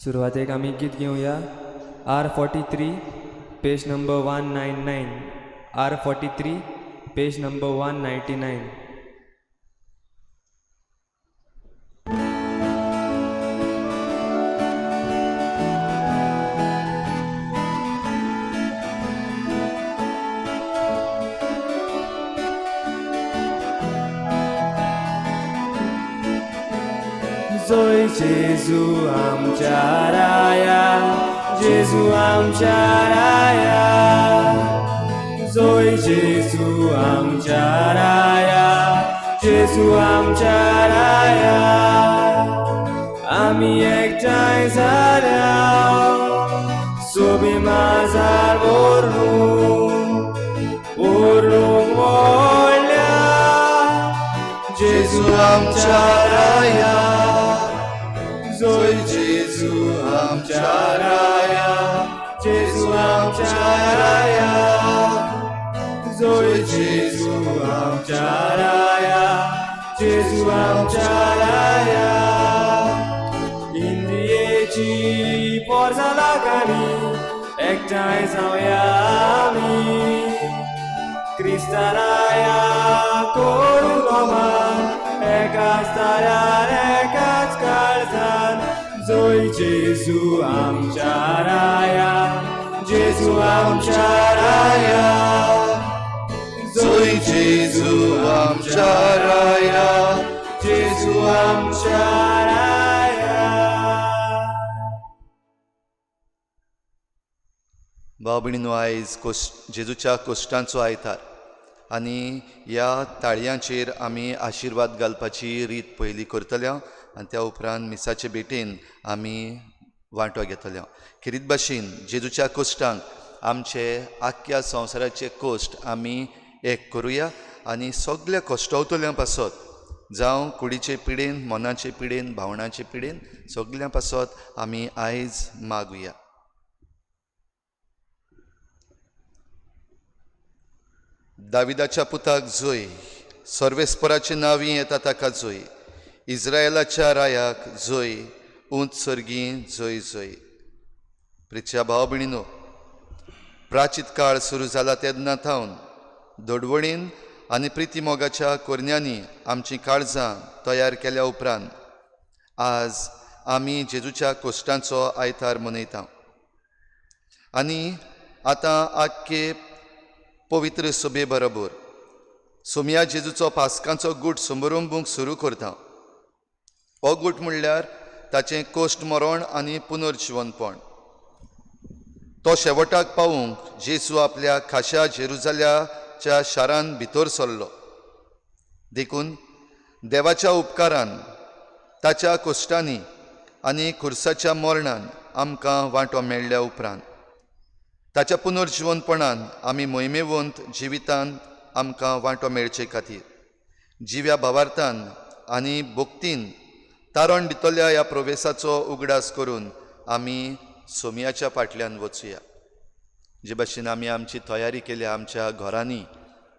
सुरवातेक आमी गीत घेवया R43 page number 199. R43 page number 199. Zoe Jesu आमच्या राया, Jesu आमच्या राया. Zoe Jesu आमच्या राया, Jesu आमच्या राया. आमी एकठांय जाल्या, सोबी माझार ओरडूंक वळल्या. Jesu आमच्या राया, Zoe Jesu आमच्या राया, Jesu आमच्या राया, Zoe Jesu आमच्या राया, Jesu आमच्या राया. इंडियेची पोरसां लागणी एकठांय जावया आमी. क्रिस्ताराया कोण गोमान एकाच ताऱ्यार एकाच काळजान. Zoe Jesu आमच्या राया, Jesu आमच्या राया. Zoe Jesu आमच्या राया, Jesu आमच्या राया. भाव भयणीनो, आयज जेजूच्या कोश्टांचो आयतार आनी ह्या ताळयांचेर आमी आशिर्वाद घालपाची रीत पयली करतल्या आनी त्या उपरांत मिसाचे भेटेन आमी वांटो घेतल्या. खेरीत भाशेन जेजूच्या कोश्टांक आमचे आख्या संवसाराचे कोश्ट आमी एक करुया आनी सगळ्या कोश्टावतल्यां पासत जावं कुडीचे पिडेन, मनाचे पिडेन, भावनाचे पिडेन सगळ्यां पासत आमी आयज मागुया. दाविदाच्या पुताक जोय, सर्वेस्पराचे नांवी येता ताका जोय. इस्रायलाच्या रायाक जोय, उंच सर्गी जोय जोय. प्रिच्या भाव भयणीनो, प्राचीत काळ सुरू जाला तेन्ना थावन दडवणीन आनी प्रिती मोगाच्या कोरण्यांनी आमची काळजां तयार केल्या उपरांत आज आमी जेजूच्या कोश्टांचो आयतार मनयता. आनी आतां आख्खे पवित्र सभे बरोबर सोमया जेजूचो पास्कांचो गूट समारंभूंक सुरू करता. हो गूट म्हणल्यार ताचें कोश्ट मरण आनी पुनर्जिवनपण. तो शेवटाक पावूंक जेजू आपल्या खाशा जेरुजाल्याच्या शारान भितर सरलो. देखून देवाच्या उपकारान, ताच्या कोश्टांनी आनी खुर्साच्या मरणान आमकां वांटो मेळ्ळ्या उपरांत ताच्या पुनर्जिवनपणान आमी मोहिमेवंत जिवितांत आमकां वांटो मेळचे खातीर जिव्या भावार्थान आनी भोक्तीन तारण दितल्या ह्या प्रवेशाचो उगडास करून आमी सोमयाच्या फाटल्यान वचुया. जे भाशेन आमी आमची तयारी केल्या आमच्या घरांनी,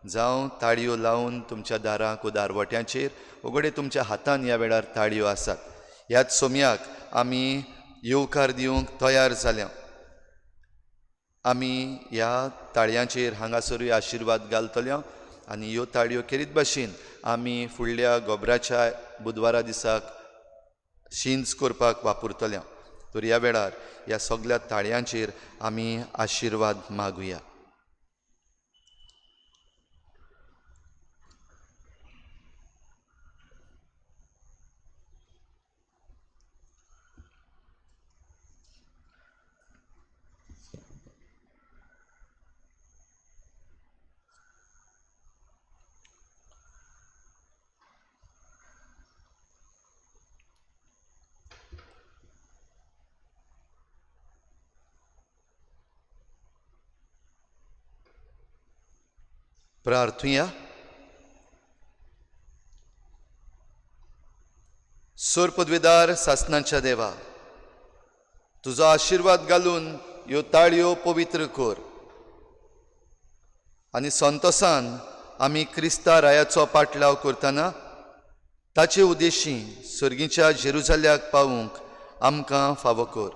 जावं ताळयो लावन तुमच्या दारांक वा दारवट्यांचेर उगडे तुमच्या हातान ह्या वेळार ताळयो आसात. ह्याच सोमयाक आमी येवकार दिवंक तयार जाल्या. आमी ह्या ताळयांचेर हांगासरूय आशिर्वाद घालतल्या आनी ह्यो ताळयो खेरीत भाशेन आमी फुडल्या गोबराच्या बुधवारा दिसाक शिंज करपाक वापरतल्या. तर ह्या वेळार ह्या सगळ्या ताळयांचेर आमी आशिर्वाद मागुया. प्रार्थुया. सोर पदवेदार सासणाच्या देवा, तुजो आशिर्वाद घालून ह्यो ताळयो पवित्र कर आनी संतोषान आमी क्रिस्ता रायाचो पाटलाव करतना ताचे उद्देशी सर्गीच्या जेरुजाल्याक पावूंक आमकां फावो कर.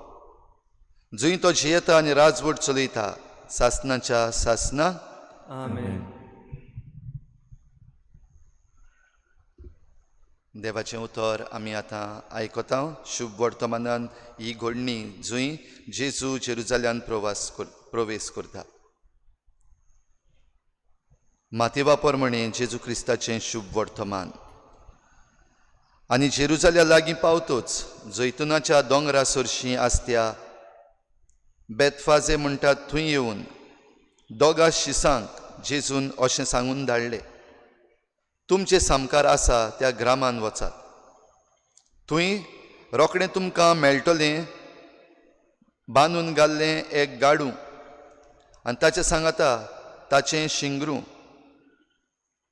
जंय तो जियेता आनी राजवट चलयता सासनाच्या सासनां. आमेन. देवाचें उतर आमी आतां आयकता. शुभ वर्तमानान ही घडणी जंय जेजू जेरुजाल्यान प्रवेश करता. माती वापर म्हणे जेजू क्रिस्ताचें शुभ वर्तमान. आनी जेरुजाल्या लागीं पावतोच जैतुनाच्या दोंगरा सरशीं आसत्या बेतफाजे म्हणटात थंय येवन दोगा शिसांक जेजून अशें सांगून धाडलें, तुमचे सामकार आसा त्या ग्रामान वचात. थंय रोखडें तुमकां मेळटलें बांदून घाल्लें एक गाडू आनी ताचे सांगाता ताचें शिंगरू.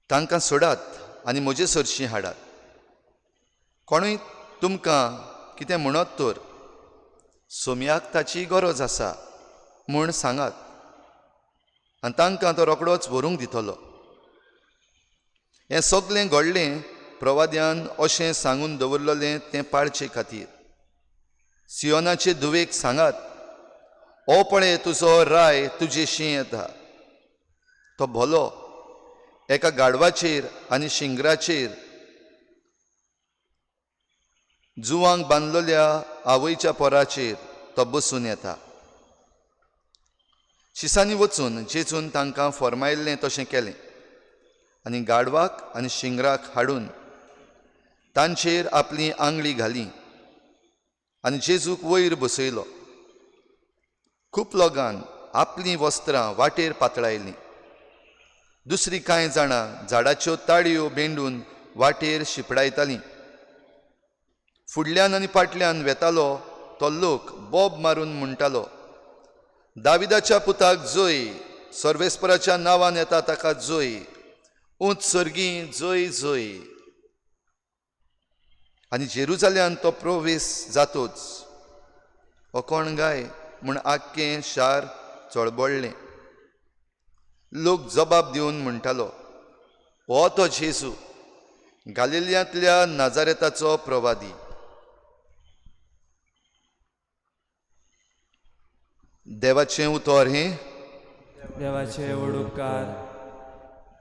तांकां सोडात आनी म्हजे सरशीं हाडात. कोणूय तुमकां कितें म्हणत तर सोम्याक ताची गरज आसा म्हूण सांगात आनी तांकां तो रोखडोच व्हरूंक दितलो. हें सगळें घडलें प्रवाद्यान अशें सांगून दवरलेलें तें पाळचे खातीर. सियोनाचे धुवेक सांगात, ओ पळय तुजो राय तुजेशी येता. तो भलो एका गाडवाचेर आनी शिंगराचेर जुवांक बांदलेल्या आवयच्या पोराचेर तो बसून येता. शिसांनी वचून जेजून तांकां फर्मायिल्लें तशें केलें आनी गाडवाक आनी शिंगराक हाडून तांचेर आपली आंगळी घाली आनी जेजूक वयर बसयलो. खूब लोकांन आपलीं वस्त्रां वाटेर पातळायलीं. दुसरीं कांय जाणां झाडाच्यो ताळयो बेंडून वाटेर शिपडायतालीं. फुडल्यान आनी फाटल्यान वेतालो तो लोक बोब मारून म्हणटालो, दाविदाच्या पुताक जय, सर्वेस्पराच्या नांवान येता ताका जय, उंच सर्गी जय जय. आनी जेरुजाल्यान तो प्रवेश जातोच हो कोण गाय म्हूण आख्खें शार चळबळ्ळें. लोक जबाब दिवन म्हणटालो, हो तो जेजू, गालिल्यांतल्या नाजारेताचो प्रवादी. देवाचें उतर हें. देवाचे उपकार.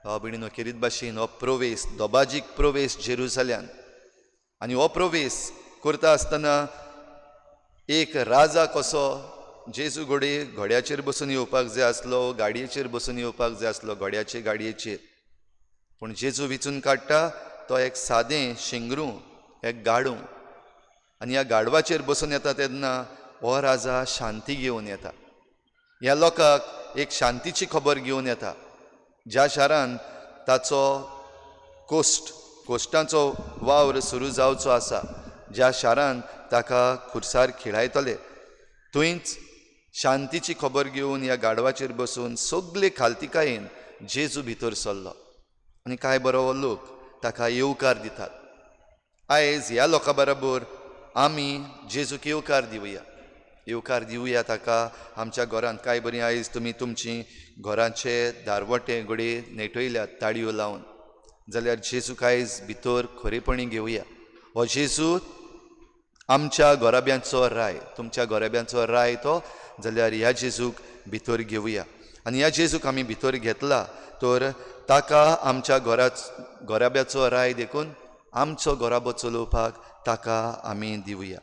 हो भयणीनो खेरीत भाशेन हो प्रवेश दोबाजीक प्रवेश जेरुजाल्यान. आनी हो प्रवेश करता आसतना एक राजा कसो जेजू घोड्याचेर बसून येवपाक जाय आसलो, गाडयेचेर बसून येवपाक जाय आसलो, घोड्याचे गाडयेचेर. पूण जेजू विचून काडटा तो एक सादें शिंगरू, एक गाडू. आनी ह्या गाडवाचेर बसून येता तेन्ना हो राजा शांती घेवन येता. ह्या लोकांक एक शांतीची खबर घेवन येता. ज्या शारान ताचो कोश्टांचो वावर सुरू जावचो आसा, ज्या शारान ताका खुर्सार खिळायतले, थंयच शांतीची खबर घेवन ह्या गाडवाचेर बसून सगळे खालतिकायेन जेजू भितर सरलो. आनी कांय बरो लोक ताका येवकार दितात. आयज ह्या लोकां बरोबर आमी जेजूक येवकार दिवया ताका आमच्या घरांत. कांय बरी आयज तुमी तुमची घराचे दारवटे घडे नेटयल्यात ताळयो लावन, जाल्यार जेजूक आयज भितर खरेपणी घेवया. हो जेजू आमच्या गोराब्यांचो राय, तुमच्या गोराब्यांचो राय तो, जाल्यार ह्या जेजूक भितर घेवया. आनी ह्या जेजूक आमी भितर घेतला तर ताका आमच्या गोराब्याचो राय देखून आमचो गोराबो चलोवपाक ताका आमी दिवया.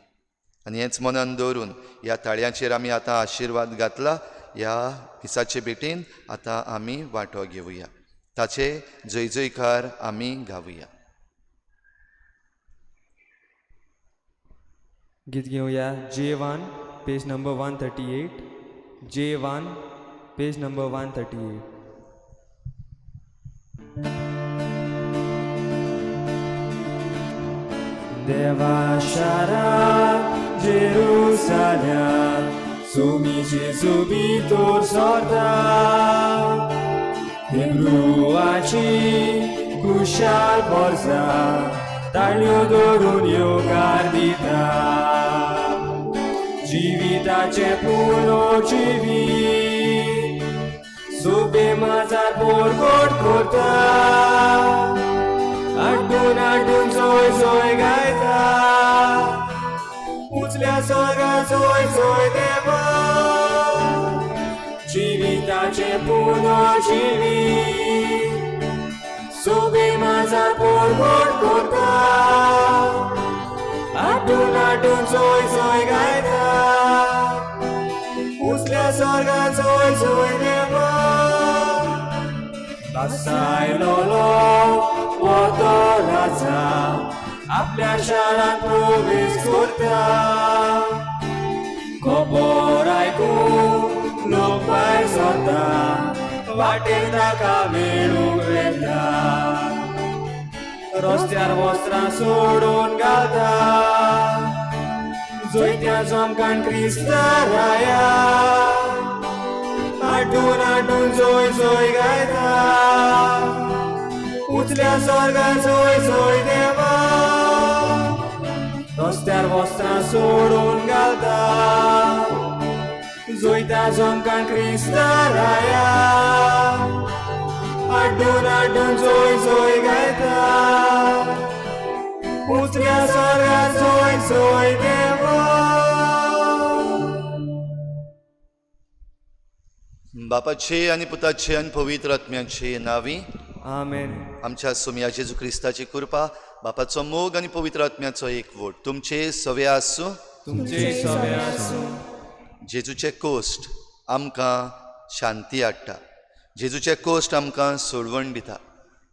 आनी हेंच मनान दवरून ह्या ताळयांचेर आमी आतां आशिर्वाद घातला. ह्या दिसाचे भेटेन आतां आमी वांटो घेवया. ताचे जय जयकार आमी गावया. गीत घेवया J1 page number 138. J1 page number 138. देवा शारा जेरुसाल्याम सुमी जेजू भितर सरता. हिब्रुवाची कुशाल वर्सा ताळयो धरून येवकार दिता. जिविताचे पुनर्जिवी सोबे माझा पोरगोट करता. आठून आठून जय जय गायता. उंच उचल्या स्वर्गाचोय सोय देवा जिविताचे पुनर्जीवी सोबे माझा पोरगोट करता आटून आटून सोय सोय गायता उचल्या स्वर्गाचोय सोय देवा बसायलो वतो राजा आपल्या शाळांत प्रवेश करता खबर आयकून लोक भायर सरता वाटेर ताका मेळूंक वेता रस्त्यार वस्त्रां सोडून घालता जैत्या जमकान क्रिस्ताराया आटून आटून जोय जोय गायता उचल्या स्वर्गान जोय जोय देवा रस्त्यार वस्त्रां सोडून घालता जैत्या जमकान क्रिस्ताराया आटून आटून जोय जोय गायता उचल्या स्वर्गान जोय जोय देवा बापाचे आनी पुताचे आनी पवित्र आत्म्याचे नांवी आमेन. आमच्या सोम्या जेजू क्रिस्ताची कृपा बापाचो मोग आनी पवित्र आत्म्याचो एकवट तुमचे सवे आसूं. तुमचे सवे आसूं. जेजूचे कोश्ट आमकां शांती हाडटा. जेजूचे कोश्ट आमकां सोडवण दिता.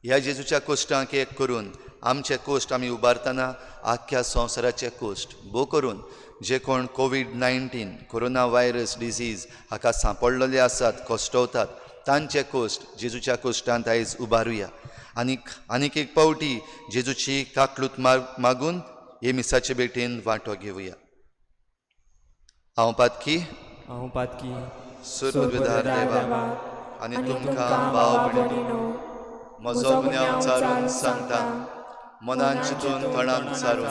ह्या जेजूच्या कोश्टांक एक करून आमचे कोश्ट आमी उबारतना आख्ख्या संवसाराचे कोश्ट भोव करून जे कोण कोविड-19 कोरोना व्हायरस डिजीज हाका सांपडलेले आसात कोश्टवतात तांचे कोश्ट जेजूच्या कोश्टांत आयज उबारुया. आनीक एक पावटी जेजूची काकलूत मागून हे मिसाचे भेटेन वांटो घेवया. हांव पातकी सुरविधार देवा आनी तुमकां भाव भयणीनो म्हजो गुन्यांव चारून सांगता मनान चिंतून तोंडान चारून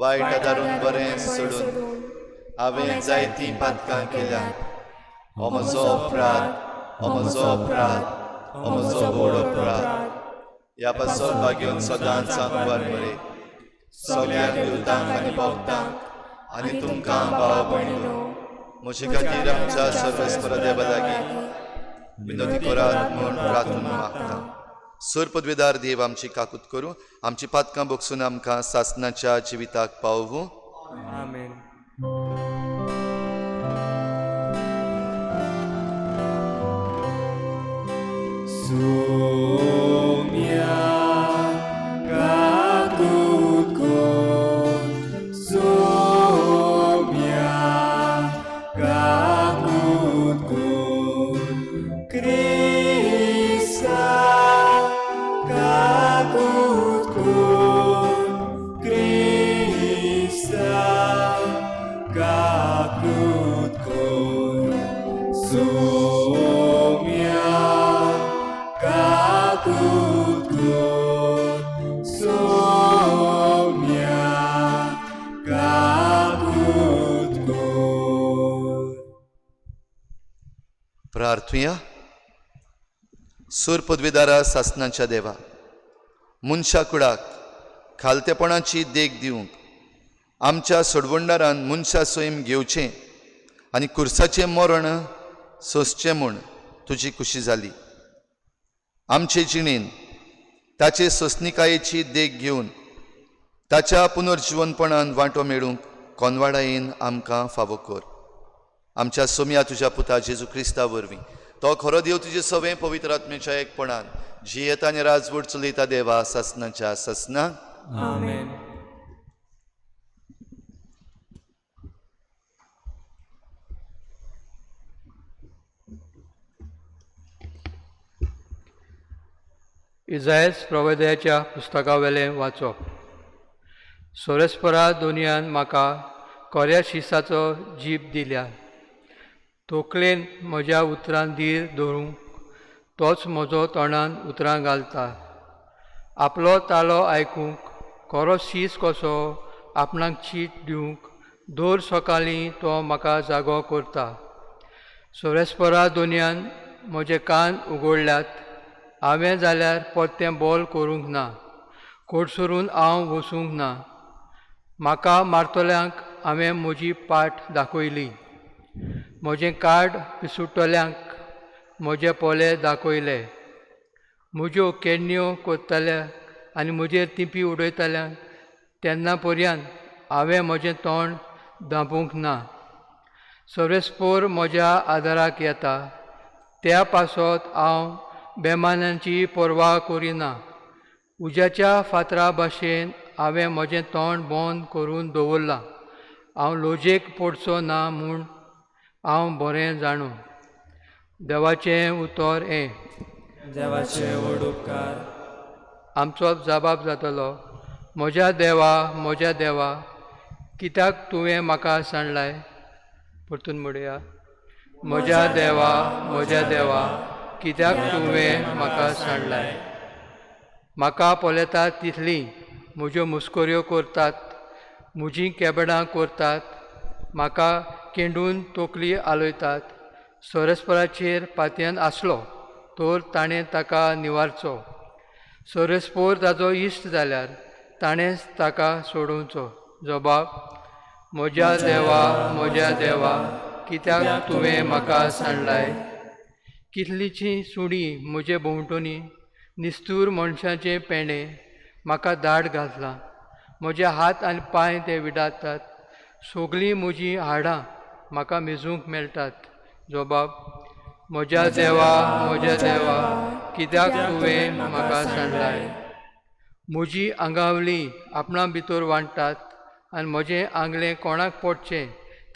वायट आदारून बरें सोडून हांवें जायतीं पातकां केल्यात. हो म्हजो अपराध, हो म्हजो अपराध, हो म्हजो व्हड अपराध. ह्या पासोवपा घेवन सदांच सांगवार बरें सगळ्या देवतांक आनी भक्तांक आनी तुमकां भाव भयणीनो म्हजे खातीर आमच्या सर्वेस्पर देवा लागीं विनोदी करात म्हूण प्रार्थना मागता. सूर पदवीदार देव आमची काकूत करूं आमची पातकां भोगसून आमकां सासणाच्या जिविताक पावूं. आमेन. सोम्या काकूत कोर सोम्या काकूत कोर क्रिस्ता काकूत कोर क्रिस्ता काकूत कोर सोम्या काकूत कोर सोम्या काकूत कोर. प्रार्थुया. सूर पदवीदारा सासणाच्या देवा मनशा कुडाक खालतेपणाची देख दिवंक आमच्या सोडवणदारान मनशा सोयम घेवचें आनी कुर्साचें मरण सोंसचें म्हूण तुजी खुशी जाली. आमचे जिणेन ताचे सोंसणिकायेची देख घेवन ताच्या पुनर्जीवनपणान वांटो मेळूंक कोनवाडायेन आमकां फावो कर. आमच्या सोम्या तुज्या पुता जेजू क्रिस्ता वरवीं तो खरो देव तुजे सवें पवित्र आत्म्याच्या एकपणान जियेता आनी राजवट चलयता देवा सासणाच्या सासणाक. आमेन. इजायस प्रवदयाच्या पुस्तका वेलें वाचप. सोरेस्परा दोनयान म्हाका कोऱ्या शिसाचो जीप दिल्या. तोकलेन म्हज्या उतरां धीर धरूंक तोच म्हजो तोंडान उतरां घालता. आपलो ताळो आयकूंक कोरो शीस कसो आपणाक चीट दिवंक दर सकाळीं तो म्हाका जागो करता. सोरेस्परा दोनयान म्हजे कान उगडल्यात. हांवें जाल्यार परतें बोल करूंक ना. कोडसरून हांव वसूंक ना. म्हाका मारतल्यांक हांवें म्हजी पाट दाखयली. म्हजें कार्ड पिसुट्टल्यांक म्हजे पोले दाखयले. म्हज्यो केडण्यो कोत्तल्या आनी म्हजेर तिपी उडयतल्यांक तेन्ना पर्यंत हांवें म्हजें तोंड धांपूंक ना. सर्वेस्पोर म्हज्या आदाराक येता. त्या पासत हांव बेमानांची पर्वा करिना. उज्याच्या फातरा भाशेन हांवें म्हजें तोंड बंद करून दवरलां. हांव लोजेक पडचो ना म्हूण हांव बरें जाणो. देवाचें उतर हें. देवाचे व्हड उपकार. आमचो जबाब जातलो, म्हज्या देवा, कित्याक तुवें म्हाका सांडलाय. परतून म्हणया, म्हज्या देवा, कित्याक तुवें म्हाका सांडलाय. म्हाका पोलेतात तितलीं म्हज्यो मुस्कोऱ्यो करतात, म्हजीं केबडां करतात, म्हाका केंडून तोकली आलयतात. सोरेस्पराचेर पातयेन आसलो तर ताणें ताका निवारचो. सोरेस्पोर ताचो इश्ट जाल्यार ताणेंच ताका सोडोवचो. जबाब, म्हज्या देवा, कित्याक तुवें म्हाका सांडलाय. कितलींशीं सुणीं म्हजे भोंवतणी, निस्तूर मनशाचे पेणे म्हाका दाट घातलां. म्हजे हात आनी पांय ते विडातात. सगळीं म्हजीं हाडां म्हाका मेजूंक मेळटात. जबाब, म्हज्या देवा, कित्याक तुवें म्हाका सांडलाय. म्हजीं आंगावलीं आपणा भितर वांटतात आनी म्हजें आंगलें कोणाक पडचें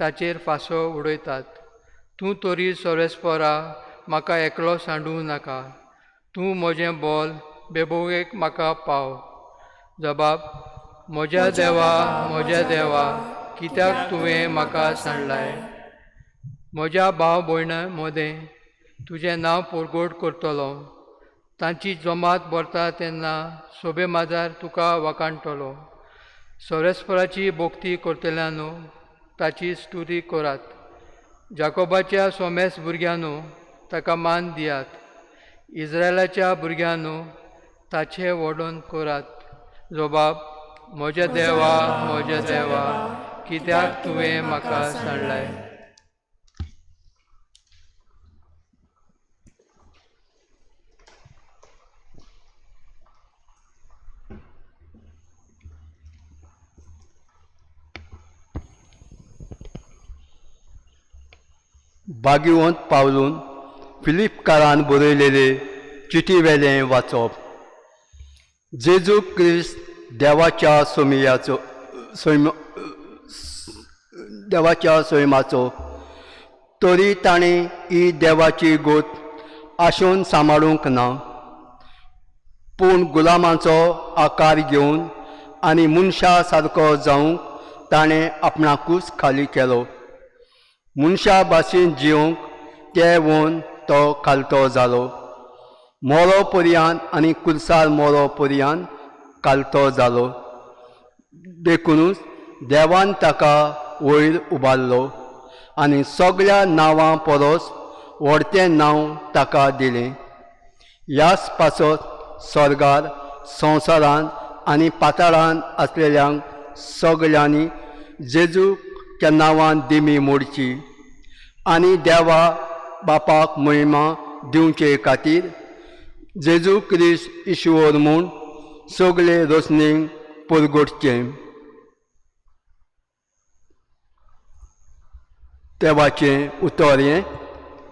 ताचेर फांसो उडयतात. तूं तरी सोरेस्पोरा म्हाका एकलो सांडूं नाका. तूं म्हजें बोल बेबोगेक म्हाका पाव. जबाब, म्हज्या देवा, कित्याक तुवें म्हाका सांडलाय. म्हज्या भाव भयणां मदें तुजें नांव परगट करतलो. तांची जमात भरता तेन्ना सोबे माजार तुका वखाणटलो. सोरेस्पराची भोक्ती करतल्यांनो ताची स्तुती करात. जाकोबाच्या सोमेस भुरग्यांनो ताका मान दियात. इस्रायलाच्या भुरग्यांनो ताचें वर्णन करात. जबाब, म्हज्या देवा, कित्याक तुवें म्हाका सांडलाय. भाग्यवंत पावलून फिलिपकारान बरयलेले चिटी वेलें वाचप. जेजू क्रिस्त देवाच्या सैमाचो तरी ताणें ही देवाची गोत आशोवन सांबाळूंक ना, पूण गुलामाचो आकार घेवन आनी मनशा सारको जावंक ताणें आपणाकूच खाली केलो. मनशा भाशेन जिवंक तेवून तो कालतो जालो. मोरो पर्यंत आनी कुर्सार मोरो पर्यंत कालतो जालो. देखूनच देवान ताका वयर उबारलो आनी सगळ्या नांवां परस व्हडतें नांव ताका दिलें. ह्याच पासत स्वर्गार, संवसारांत आनी पाताळांत आसलेल्यांक सगळ्यांनी जेजूच्या नांवान दिमी मोडची आनी देवा बापाक महिमा दिवचे खातीर जेजू क्रिस्त ईश्वर म्हूण सगळे रचणेक परगटचें. देवाचें उतर हें.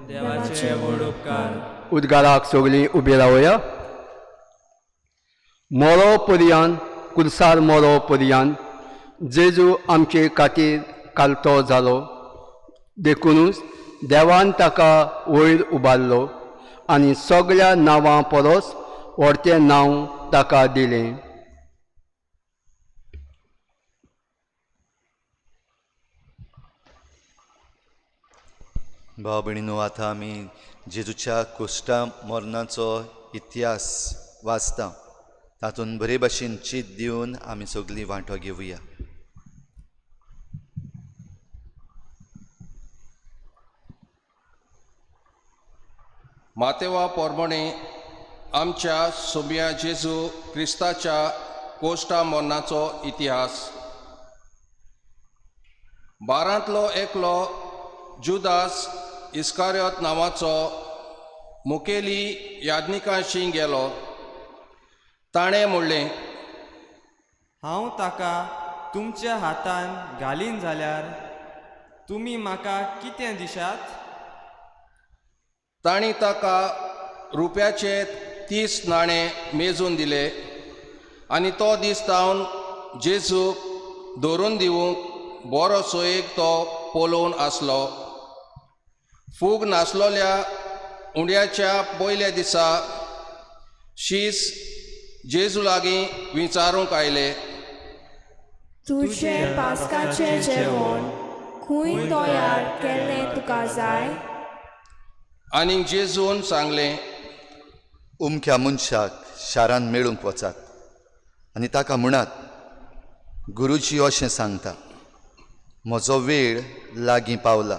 देवाचे व्हड उपकार. उद्गाराक सगळीं उबी रावया. मोरो पर्यंत, कुर्सार मोरो पर्यंत जेजू आमचे खातीर कालतो जालो. देखूनच देवान ताका वयर उबारलो आनी सगळ्या नांवां परस व्हडतें नांव ताका दिलें. भाव भयणीनो, आतां आमी जेजूच्या कोश्टा मरणाचो इतिहास वाचता. तातूंत बरे भाशेन चीत दिवन आमी सगळीं वांटो घेवया. मातेवा पोरमणे आमच्या सोम्या जेजू क्रिस्ताच्या कोश्टा मरणाचो इतिहास. बारांतलो एकलो जुदास इस्कारियोत नांवाचो मुखेली याज्ञिकांशी गेलो. ताणें म्हणलें, हांव ताका तुमच्या हातान घालीन जाल्यार तुमी म्हाका कितें दिशात? तांणी ताका रुपयाचे 30 नाणे मेजून दिले आनी तो दीस तावन जेजूक धरून दिवंक बरो सोयेक तो पळोवन आसलो. फूग नासलोल्या उंड्याच्या पयल्या दिसा शीस जेजू लागीं विचारूंक आयले, तुजें पास्काचें जेवण खूंय तयार केल्लें तुका जाय? आनी जेजून सांगलें, उमक्या मनशाक शारान मेळूंक वचात आनी ताका म्हणात, गुरुजी अशें सांगता, म्हजो वेळ लागीं पावला.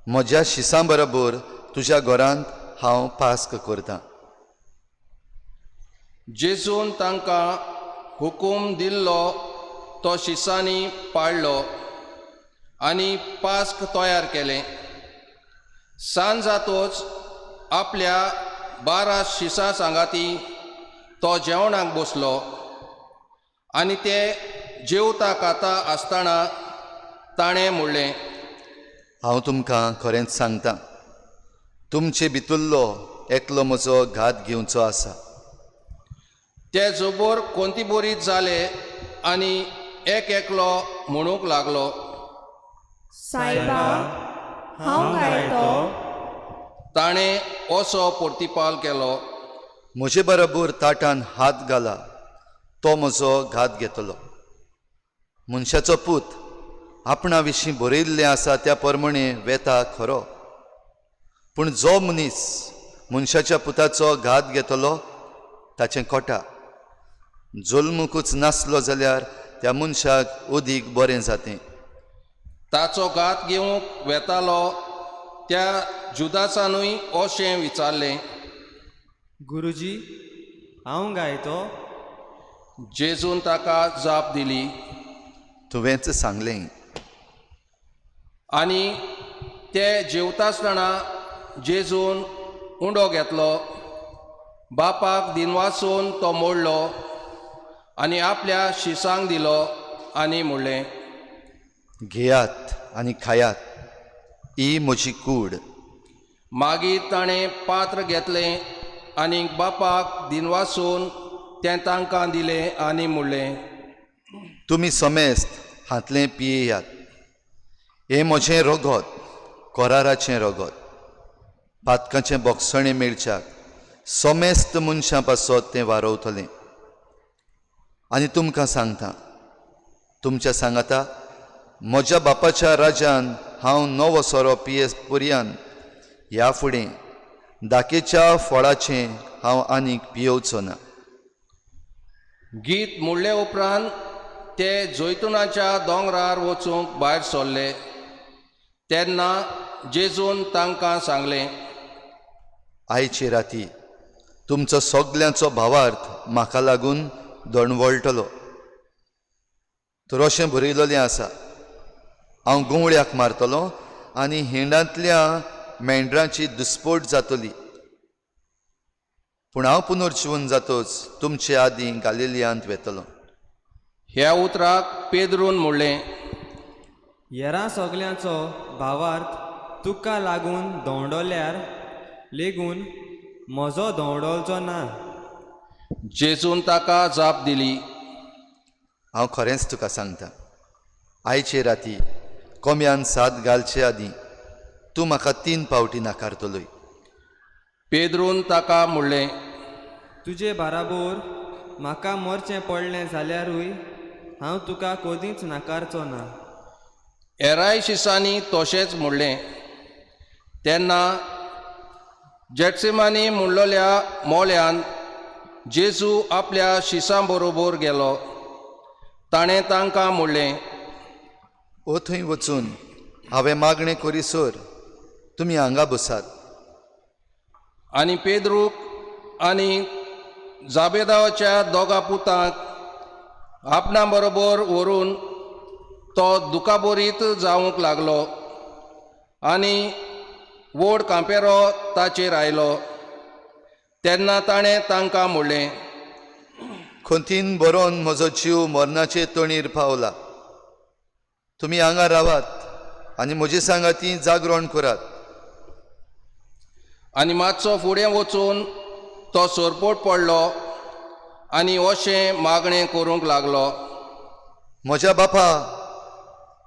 म्हज्या शिसां बरोबर तुज्या घरांत हांव पास्क करतां. जेजून तांकां हुकूम दिल्लो तो शिसांनी पाळ्ळो आनी पास्क तयार केलें. सांज जातोच आपल्या 12 शिसां सांगाती तो जेवणाक बसलो आनी ते जेवता खाता आसतना ताणें म्हणलें, हांव तुमकां खरेंच सांगतां, तुमचे भितरलो एकलो म्हजो घात घेवचो आसा. ते जोबोर कोंतीबोरीत जाले आनी एक एकलो म्हणूंक लागलो, सायबा, हांव गायतो. ताणें असो प्रतिपाल केलो, म्हजे बरोबर ताटान हात घाला, तो म्हजो घात घेतलो. मनशाचो पूत आपणा विशीं बरयल्लें आसा त्या प्रमाणे वेता खरो, पूण जो मनीस मनशाच्या पुताचो घात घेतलो ताचें कोटा. जल्मुकूच नासलो जाल्यार त्या मनशाक अदीक बरें जातें. ताचो घात घेवंक वेतालो त्या जुदासानूय अशें विचारलें, गुरुजी, हांव गायतो. जेजून ताका जाप दिली तुवेंच सांगलें. आनी ते जेवतासतना जेजून उंडो घेतलो, बापाक दिनवासून तो मोडलो आनी आपल्या शिसांक दिलो आनी म्हणलें, घेयात आनी खायात, ही म्हजी कूड. मागीर ताणें पात्र घेतलें आनी बापाक दिनवासून तें तांकां दिलें आनी म्हणलें, तुमी समेस्त हातलें पियेयात, हें म्हजें रगत, कोराराचें रगत, पातकाचें बोगसणें मेळच्याक समेस्त मनशां पासत तें वारवतलें. आनी तुमकां सांगता, तुमच्या सांगाता म्हज्या बापाच्या राज्यान हांव नवो सोरो पियेस पर्यंत ह्या फुडें दाकेच्या फळाचें हांव आनीक पियेवचो ना. गीत म्हणले उपरांत ते जैतुनाच्या दोंगरार वचूंक भायर सरले. तेन्ना जेजून तांकां सांगलें, आयचे राती तुमचो सगल्यांचो भावार्थ म्हाका लागून दणवळटलो. तर अशें बरयलोलें आसा, हांव गुंवळ्याक मारतलों आनी हिंडांतल्या मेंढरांची दुस्पोट जातली. पूण हांव पुनर्जीवन जातोच तुमचे आदीं गालिलियांत वेतलों. ह्या उतराक पेद्रून म्हणलें, हेरां सगल्यांचो भावार्थ तुका लागून धोंडोल्यार लेगून म्हजो धोंडोलचो ना. जेजून ताका जाप दिली, हांव खरेंच तुका सांगता, आयचे राती कोंब्यान साद घालचे आदीं तूं म्हाका 3 फावटी नाकारतलोय. पेद्रून ताका म्हणलें, तुजे बाराबोर म्हाका मरचें पडलें जाल्यारूय हांव तुका कदींच नाकारचो ना. हेराय शिसांनी तशेंच म्हणलें. तेन्ना जेट्सिमानी म्हणलोल्या मोळ्यान जेजू आपल्या शिसां बरोबर गेलो. ताणें तांकां म्हणलें, ओ थंय वचून हांवें मागणें करीसर तुमी हांगा बसात. आनी पेद्रूक आनी जाबेदावाच्या दोगा पुतांक आपणा बरोबर व्हरून तो दुखाबोरीत जावंक लागलो आनी व्हड कांपेरो ताचेर आयलो तेन्ना ताणें तांकां म्हणलें, खोंतीन बरोवन म्हजो जीव मरणाचे तोणीर पावला. तुमी हांगा रावात आनी म्हजी सांगाती जागरण करात. आनी मातसो फुडें वचून तो सोरपोट पडलो आनी अशें मागणें करूंक लागलो, म्हज्या बापा,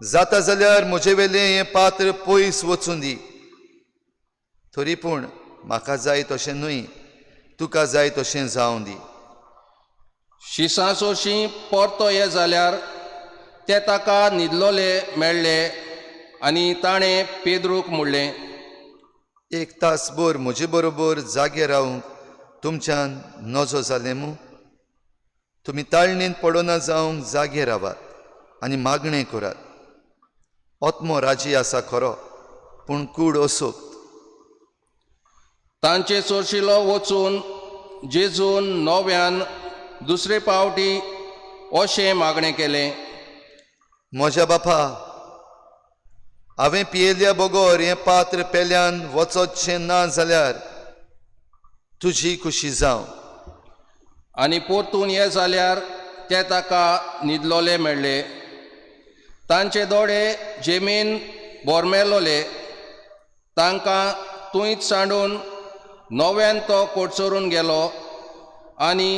जाता जाल्यार म्हजे वेलें हें पात्र पयस वचून दी. तरी पूण म्हाका जाय तशें न्हय, तुका जाय तशें जावं दी. शिसा सोशी परतो ये जाल्यार ते ताका न्हिदलोले मेळ्ळे आनी ताणें पेद्रूक म्हणलें, 1 तासभर म्हजे बरोबर जागे रावंक तुमच्यान नजो जालें मू. तुमी ताळणेन पडोना जावंक जागे रावात आनी मागणें करात. ओत्मो राजी आसा खरो, पूण कूड असोत. तांचे चोरशिलो वचून जेजून नव्यान दुसरे पावटी अशें मागणें केलें, म्हज्या बापा, हांवें पियेल्या बगोर हें पात्र पेल्यान वचोचें ना जाल्यार तुजी खुशी जावं. आनी परतून ये जाल्यार ते ताका न्हिदलोले मेळ्ळे. तांचे दोळे जेमीन बोरमेलोले. तांकां तुंयच सांडून नव्यान तो कोडचोरून गेलो आनी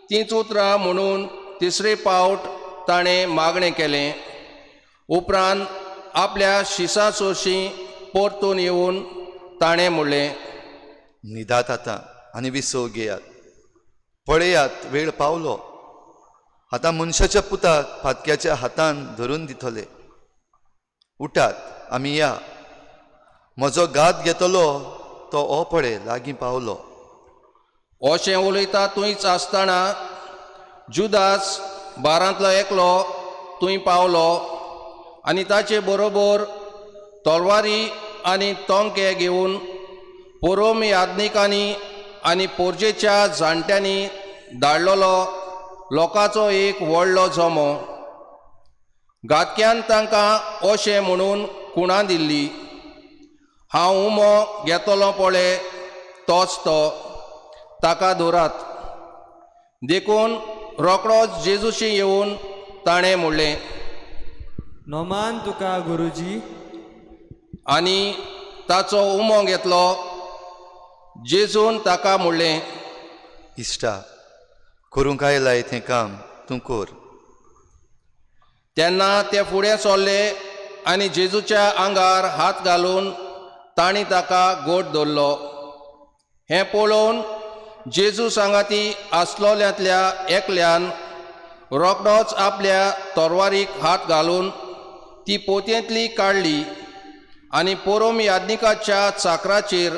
तींच उतरां म्हणून तिसरे फावट ताणें मागणें केलें. उपरांत आपल्या शिसा सोशी परतून येवन ताणें म्हणलें, न्हिदात आतां आनी विसव घेयात. पळयात, वेळ पावलो. आतां मनशाच्या पुताक फातक्याच्या हातान धरून दितले. उठात, आमी या. म्हजो घात घेतलो तो हो पळय लागीं पावलो. अशें उलयता थंयच आसतना जुदास बारांतलो एकलो थंय पावलो आनी ताचे बरोबर तलवारी आनी तोंके घेवन पुरोम याज्ञिकांनी आनी पोरजेच्या जाणट्यांनी धाडलेलो लोकांचो एक व्हडलो जमो. घातक्यान तांकां अशें म्हणून खुणा दिल्ली, हांव उमो घेतलो पळय तोच तो, ताका धरात. देखून रोकडोच जेजूशी येवन ताणें म्हणलें, नोमान तुका गुरुजी. आनी ताचो उमो घेतलो. जेजून ताका म्हणलें, इश्टा, करूंक आयलाय तें काम तूं कर. तेन्ना ते फुडें सरले आनी जेजूच्या आंगार हात घालून तांणी ताका गोट धरलो. हें पळोवन जेजू सांगाती आसलोल्यांतल्या एकल्यान रोकडोच आपल्या तोरवारीक हात घालून ती पोतयेंतली काडली आनी पुरोम याज्ञिकाच्या चाकराचेर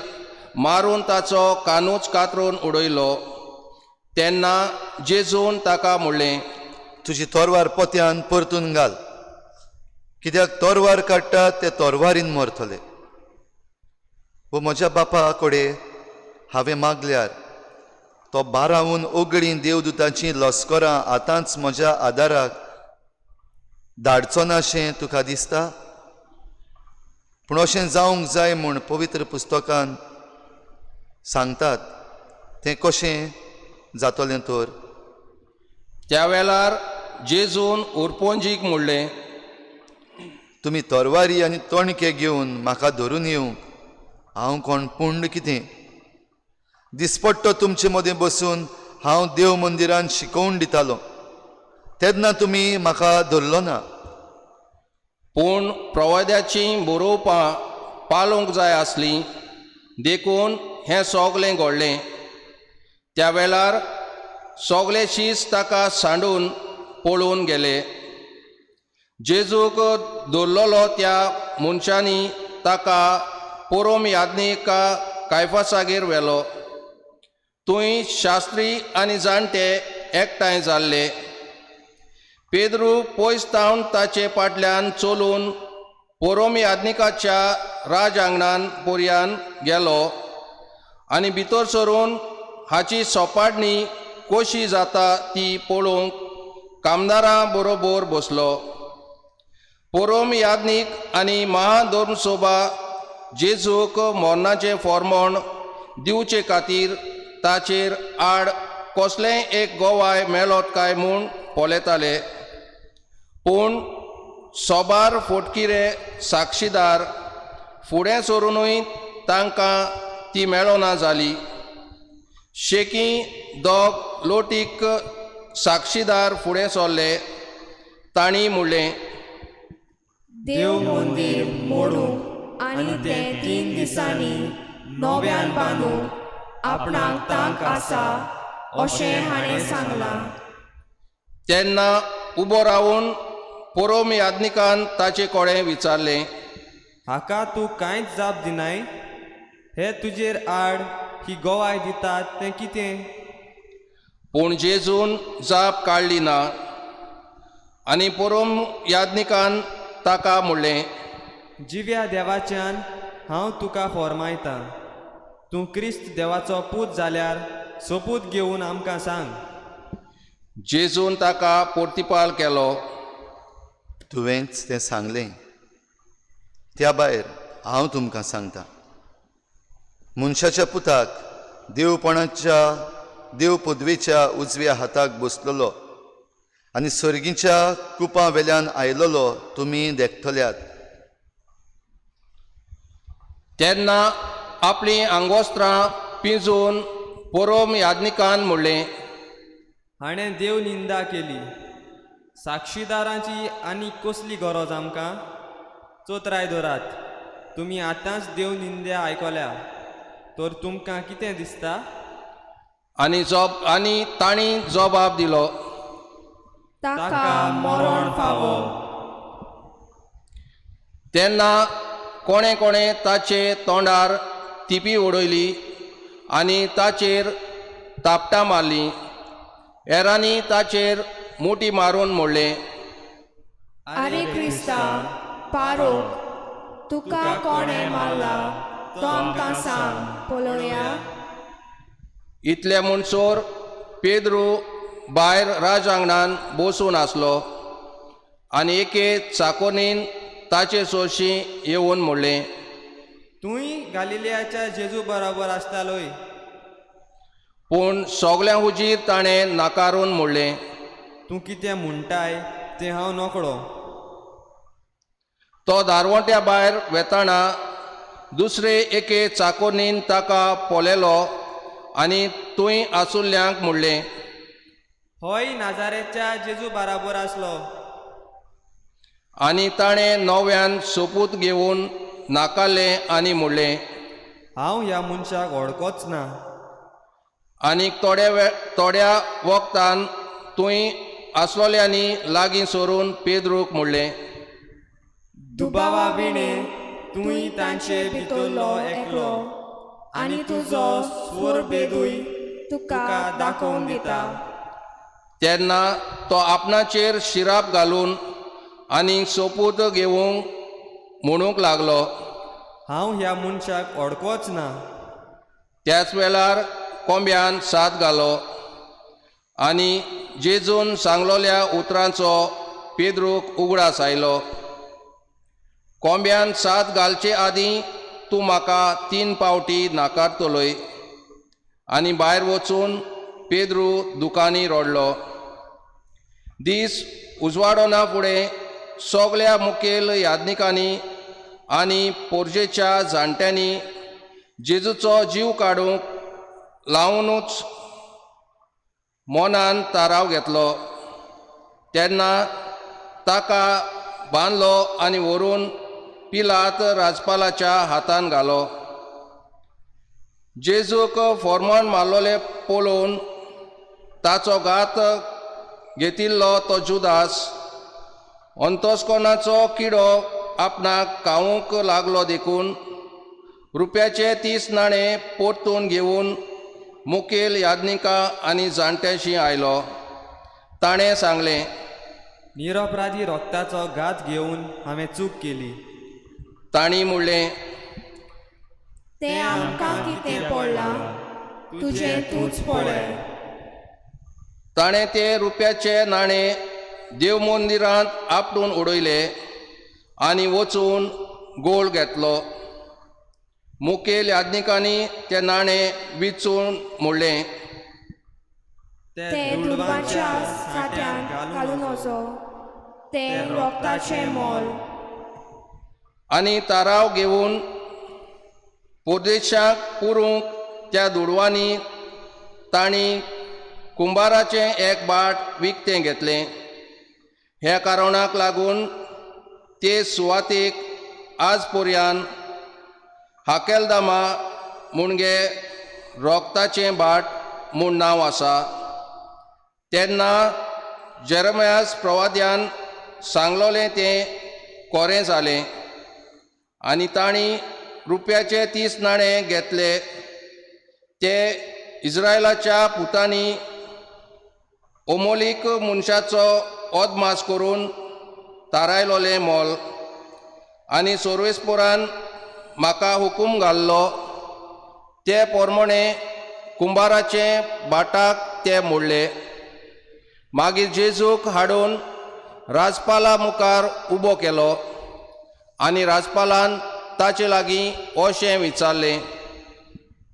मारून ताचो कानूच कातरून उडयलो. तेन्ना जेजून ताका म्हणलें, तुजी तोरवार पोत्यान परतून घाल, कित्याक तोरवार काडटा ते तोरवारीन मरतले. वो म्हज्या बापा कडेन हांवें मागल्यार तो बारावून ओगळीं देवदूतांची लस्करां आतांच म्हज्या आदाराक धाडचो नाशें तुका दिसता? पूण अशें जावंक जाय म्हूण पवित्र पुस्तकान सांगतात तें कशें जातलें तर? त्या वेळार जेजून उरपोंजीक म्हणलें, तुमी तोरवारी आनी तोणके घेवन म्हाका धरून येवंक हांव कोण पुंड कितें? दिसपट्टो तुमचे मदें बसून हांव देव मंदिरांत शिकोवन दितालो तेन्ना तुमी म्हाका धरलो ना. पूण प्रवाद्याचीं बरोवपां पालोवंक जाय आसलीं, देखून हें सोगलें घडलें. त्या वेळार सोगले शीस ताका सांडून पळून गेले. जेजूक धरलोलो त्या मनशांनी ताका पुरोम याज्ञिका कायफासागेर व्हेलो. थंय शास्त्री आनी जाणटे एकठांय जाल्ले. पेद्रू पयस तावन ताचे फाटल्यान चलून पुरोम याज्ञिकाच्या राज आंगणान पर्यान गेलो आनी भितर सरून हाची सोपाडणी कशी जाता ती पळोवंक कामदारां बरोबर बसलो. पोरोम याज्ञीक आनी महाधर्मसोबा जेजूक मोर्नाचें फोर्मोण दिवचे खातीर ताचेर आड कसलेंय एक गोवाय मेळत काय म्हूण पळयताले. पूण सोबार फोटकिरे साक्षीदार फुडें सरूनय तांकां ती मेळना जाली. शेकी दोग लोटीक साक्षीदार फुडें सरले. तांणी म्हणलें, देव मंदीर मोडूंक आनी तें 3 दिसांनी नव्यान बांदूंक आपणाक तांक आसा अशें हाणें सांगलां. तेन्ना उबो रावन पोरोम याज्ञिकान ताचे कोडे विचारलें, हाका तूं कांयच जाप दिनाय? हे तुजेर आड ही गोवाय दितात तें कितें? पूण जेजून जाप काडली ना. आनी पोरोम याज्ञिकान ताका म्हणलें, जिव्या देवाच्यान हांव तुका फॉर्मायतां. तूं क्रिस्त देवाचो पूत जाल्यार सोपूत घेवन आमकां सांग. जेजून ताका पोर्तिपाल केलो. तुवेंच तें सांगलें. त्या भायर हांव तुमकां सांगतां, मनशाच्या पुताक देवपणाच्या देव पदवेच्या उजव्या हाताक बसलेलो आनी सर्गीच्या कुपां वेल्यान आयलोलो तुमी देखतल्यात. तेन्ना आपलीं आंगोस्त्रां पिंजून पोरोम याज्ञिकान म्हणलें, हाणें देव निंदा केली. साक्षीदारांची आनी कसली गरज आमकां? चोत्राय दोरात. तुमी आतांच देव निंद्या आयकल्या तर तुमकां कितें दिसता? आनी तांणी जबाब दिलो, ताका मरण फावो. तेन्ना कोणे कोणे ताचे तोंडार तिपी उडयली आनी ताचेर तापटां मारलीं. हेरांनी ताचेर मोटी मारून म्हणलें, आरे क्रिस्ता पारोक, तुका कोणें मारला तो आमकां सांग पळोवया. इतले म्हणसोर पेद्रू भायर राजांगणान बसून आसलो आनी एके चाकोनीन ताचे सोशी येवन म्हणलें, तूंय गालिलियाच्या जेजू बरोबर आसतालोय. पूण सोगल्या हुजीर ताणें नाकारून म्हणलें, तूं कितें म्हणटाय तें हांव नकळो. तो दारवट्या भायर वेताना दुसरे एके चाकोनीन ताका पळयलो आनी तुंय आसुल्ल्यांक म्हणलें, होय नाजारेच्या जेजू बराबर आसलो. आनी ताणें नव्यान सोपूत घेवन नाकारलें आनी म्हणलें, हांव ह्या मनशाक वळखोच ना. आनी थोड्या वक्तान तुंय आसलोल्यांनी लागीं सरून पेद्रूक म्हणलें, दुबावा विणे तुंय तांचे भितरलो एकलो आनी तुजो स्वर बेदूय तुका दाखोवन दिता. तेन्ना तो आपणाचेर शिराप घालून आनी सोपूत घेवंक म्हणूंक लागलो, हांव ह्या मनशाक वळखोच ना. त्याच वेळार कोंब्यान साथ घालो आनी जेजून सांगलोल्या उतरांचो पेद्रूक उगडास आयलो. कोंब्यान साथ घालचे आदीं तूं म्हाका 3 फावटी नाकारतलोय. आनी भायर वचून पेद्रू दुकानी रोडलो. दीस उजवाडोना फुडें सोगल्या मुखेल याज्ञिकांनी आनी पोरजेच्या जाणट्यांनी जेजूचो जीव काडूंक लावनूच मोनान ताराव घेतलो. तेन्ना ताका बांदलो आनी व्हरून पिलात राजपालाच्या हातान घालो. जेजूक फॉर्मोन मारलोले पळोवन ताचो घात घेतिल्लो तो जुदास अंतोस्कोनाचो किडो आपणाक खावूंक लागलो देखून रुपयाचे 30 नाणे परतून घेवन मुखेल याज्ञिकां आनी जाणट्यांशी आयलो. ताणें सांगलें, निरपराधी रोगताचो घात घेवन हांवें चूक केली. तांणी म्हणलें, तें आमकां कितें पडलां, तुजें तूंच पळय. ताणें ते रुपयाचे नाणे देव मंदिरांत आपटून उडयले आनी वचून गोळ घेतलो. मुखेल याज्ञिकांनी ते नाणें विचून मोडलें. ते दुर्वांच्या साठ्यान घालून वचो. ते रोगताचें मोल. आनी ताराव घेवन परदेशाक पुरूंक त्या दुडवांनी तांणी कुंभाराचें एक बाट विकतें घेतलें. ह्या कारणाक लागून ते सुवातेक आज पर्यान हाकेलदामा मुणगे रोगताचें बाट म्हूण नांव आसा. तेन्ना जेरेमियास प्रवाद्यान सांगलोलें तें खरें जालें. आनी तांणी रुपयाचे 30 नाणें घेतले. ते इस्रायलाच्या पुतांनी ओमोलीक मनशाचो अदमास करून तारायलोलें मोल. आनी सोर्वेस्पोरान म्हाका हुकूम घाल्लो ते पोरमोणे कुंभाराचे बाटाक ते मोडले. मागीर जेजूक हाडून राजपाला मुखार उबो केलो. आनी राजपालान ताचे लागीं अशें विचारलें,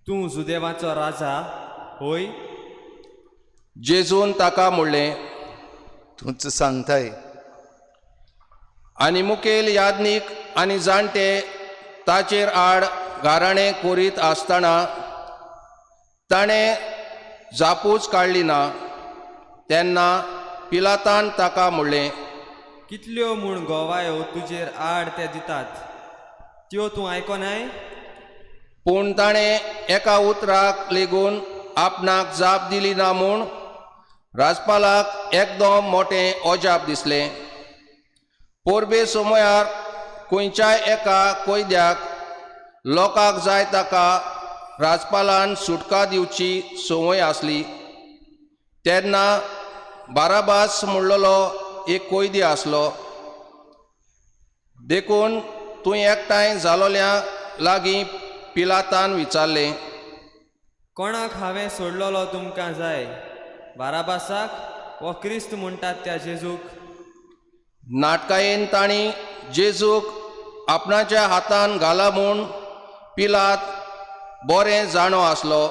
तूं जुदेवाचो राजा होय? जेजून ताका म्हणलें, तूंच सांगताय. आनी मुखेल याज्ञीक आनी जाणटे ताचेर आड गाराणें करीत आसतना ताणें जापूच काडली ना. तेन्ना पिलातान ताका म्हणलें, कितल्यो म्हूण गोवायो तुजेर आड ते दितात, त्यो तूं आयकोनाय? पूण ताणें एका उतराक लेगून आपणाक जाप दिली ना म्हूण राजपालाक एकदम मोटें अजाप दिसलें. पोरबे समयार खंयच्याय एका कैद्याक लोकांक जाय ताका राजपालान सुटका दिवची संवय आसली. तेन्ना बाराबास म्हणलोलो एक कैदी आसलो. देखून तुवें एकठांय जालोल्या लागीं पिलातान विचारलें, कोणाक हांवें सोडलोलो तुमकां जाय, बाराबासाक वो क्रिस्त म्हणटात त्या जेजूक? नाटकायेन तांणी जेजूक आपणाच्या हातान घाला म्हूण पिलात बरें जाणो आसलो.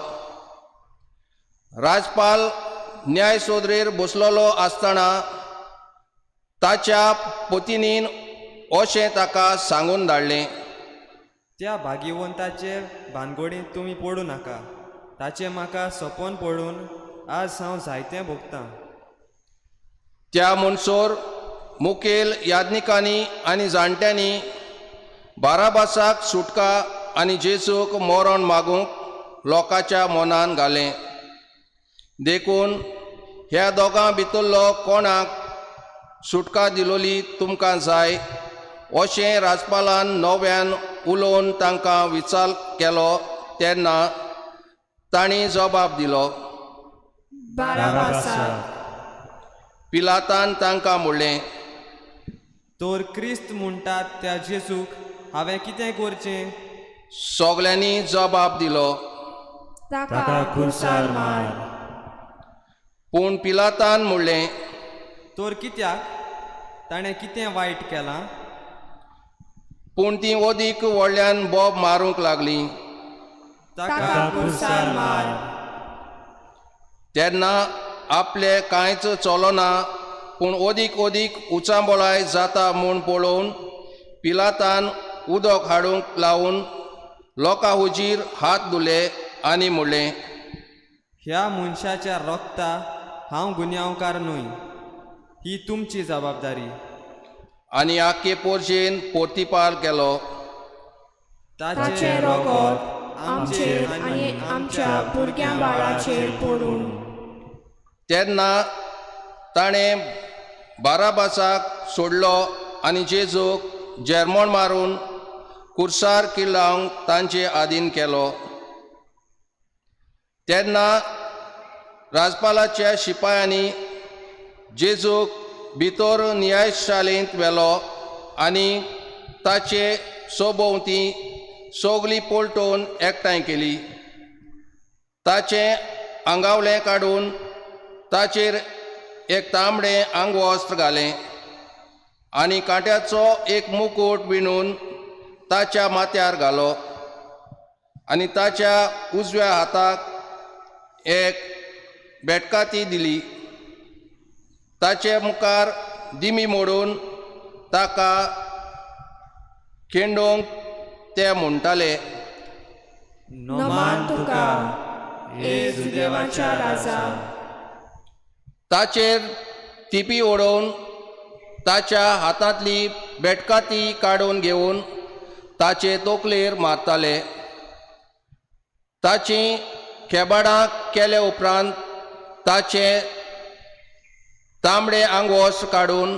राजपाल न्याय सोदरेर बसलोलो आसतना ताच्या पत्नीन अशें ताका सांगून धाडलें, त्या भाग्यवंताचे भानगडींत तुमी पडूं नाका. ताचें म्हाका सपोन पडून आज हांव जायतें भोगतां. त्या म्हणसोर मुखेल याज्ञिकांनी आनी जाणट्यांनी बाराबासाक सुटका आनी जेजूक मरण मागूंक लोकांच्या मनान घालें. देखून ह्या दोगां भितरलो कोणाक सुटका दिलोली तुमकां जाय अशें राजपालान नव्यान उलोवन तांकां विचार केलो. तेन्ना तांणी जबाब दिलो, बाराबासाक. पिलातान तांकां म्हणलें, तोर क्रिस्त म्हणटात त्या जेजूक हांवें कितें करचें? सगल्यांनी जबाब दिलो. ताका खुर्सार मार. पूण पिलातान म्हणलें, तोर कित्याक? ताणें कितें वायट केलां? पूण ती ओदीक व्हडल्यान बोब मारूंक लागलीं. ताका खुर्सार मार. तेन्ना आपले कांयच चलोना पूण ओदीक उचांबोळाय जाता म्हूण पळोवन पिलातान उदक हाडूंक लावून लोकां हुजीर हात धुले आनी म्हणलें, ह्या मनशाच्या रोगता हांव गुन्यांवकार न्हय. ही तुमची जबाबदारी. आनी आख्खे पोरशेन पोर्तिपार केलो. ताचे रोगोत आमचेर आनी आमच्या भुरग्यां बाळाचेर पडून. तेन्ना ताणें बाराबासाक सोडलो आनी जेजूक जेरमोण मारून कुर्सार किल्लावंक तांचे आदीन केलो. तेन्ना राजपालाच्या शिपायांनी जेजूक भितर न्यायशाळेंत व्हेलो आनी ताचे सोबोवती सगळी पलटून एकठांय केली. ताचें आंगावलें काडून ताचेर एक तांबडें आंगवस्त्र घालें आनी कांट्याचो एक मुकुट विणून ताच्या माथ्यार घालो आनी ताच्या उजव्या हाताक एक बेटकाती दिली. ताचे मुखार दिमी मोडून ताका खिंडोवंक ते म्हणटाले, नोमान तुका येजू देवाच्या राजा. ताचेर तिपी ओडोवन ताच्या हातांतली बेटकाती काडून घेवन ताचे तोकलेर मारताले. ताची खेबाडां केले उपरांत ताचे तांबडे आंगोस काडून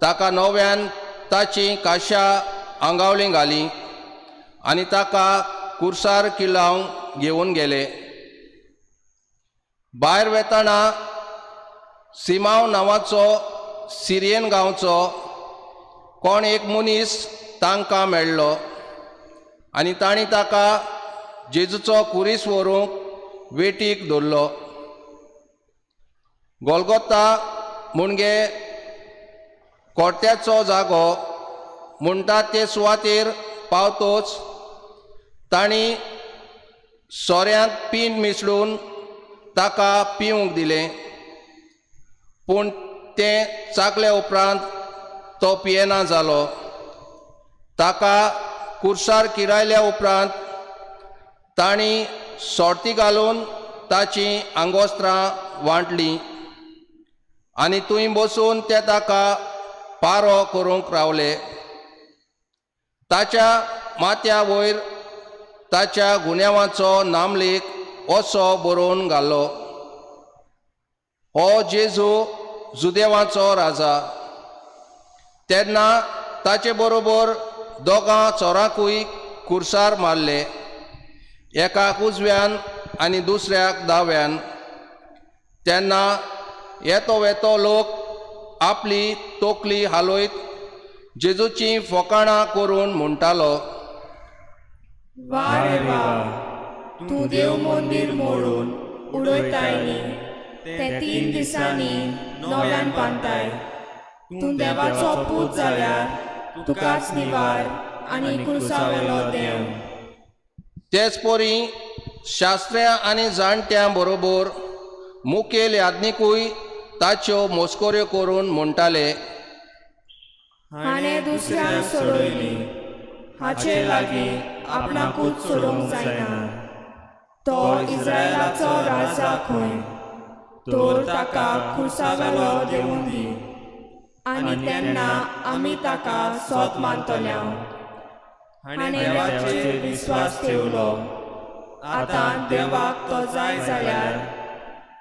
ताका नव्यान ताची काशां आंगावली घाली आनी ताका कुर्सार किल्लावंक घेवन गेले. भायर वेताना सिमाव नांवाचो सिरियन गांवचो कोण एक मनीस तांकां मेळ्ळो आनी तांणी ताका जेजूचो कुरीस व्हरूंक वेटीक दवरलो. गोलगोता म्हणजे कोर्त्याचो जागो म्हणटा ते सुवातेर पावतोच तांणी सोऱ्यांत पीन मिसळून ताका पिवंक दिलें, पूण तें चाखले उपरांत तो पियेना जालो. ताका कुर्सार किरायल्या उपरांत तांणी सोरती घालून ताची आंगोस्त्रां वांटलीं आनी थंय बसून ते ताका पारो करूंक रावले. ताच्या माथ्या वयर ताच्या गुन्यांवाचो नामलेख असो बरोवन घालो, हो जेजू जुदेवाचो राजा. तेन्ना ताचे बरोबर दोगां चोरांकूय कुर्सार मारले, एकाक उजव्यान आनी दुसऱ्याक दाव्यान. तेन्ना येतो वेतो लोक आपली तोकली हालयत जेजूची फकाणां करून म्हणटालो, वा रे वा, तूं देव मंदीर मोडून उडयताय ते 3 दिसांनी नव्यान बांदताय. तूं देवाचो पूत जाल्यार तुकाच निवार आनी क्रुसावेलो देव. तेच परी शास्त्र्यां आनी जाणट्यां बरोबर मुखेल याज्ञिकूय ताच्यो मोसकोऱ्यो करून म्हणटाले, हाणें दुसऱ्यांक सोडयली, हाचे लागीं आपणाकूच सोडूंक जायना. तो इस्रायलाचो राजा खंय, तर ताका क्रुसावेलो देवून दी, आनी तेन्ना आमी ताका सोत मानतल्या. हाणें देवाचेर विस्वास ठेवलो. आतां देवाक तो जाय जाल्यार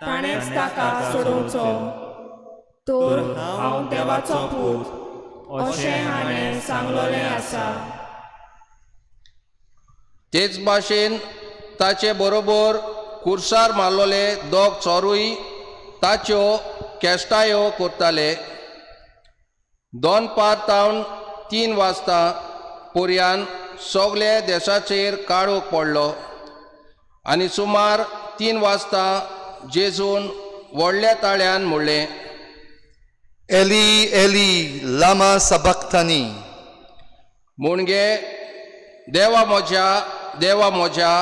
ताणेंच ताका सोडोवचो. तर हांव देवाचो पूत अशें हाणें सांगलोलें आसा. तेच भाशेन ताचे बरोबर कुर्सार मारलोले दोग चोरूय ताच्यो केस्टायो करताले. 2 ते 3 वाजता पर्यान सगळे देशाचेर काळोख पडलो आनी सुमार 3 वाजता जेजून व्हडल्या ताळ्यान म्हणलें, एली एली लामा सबक्तानी, म्हणजे देवा म्हज्या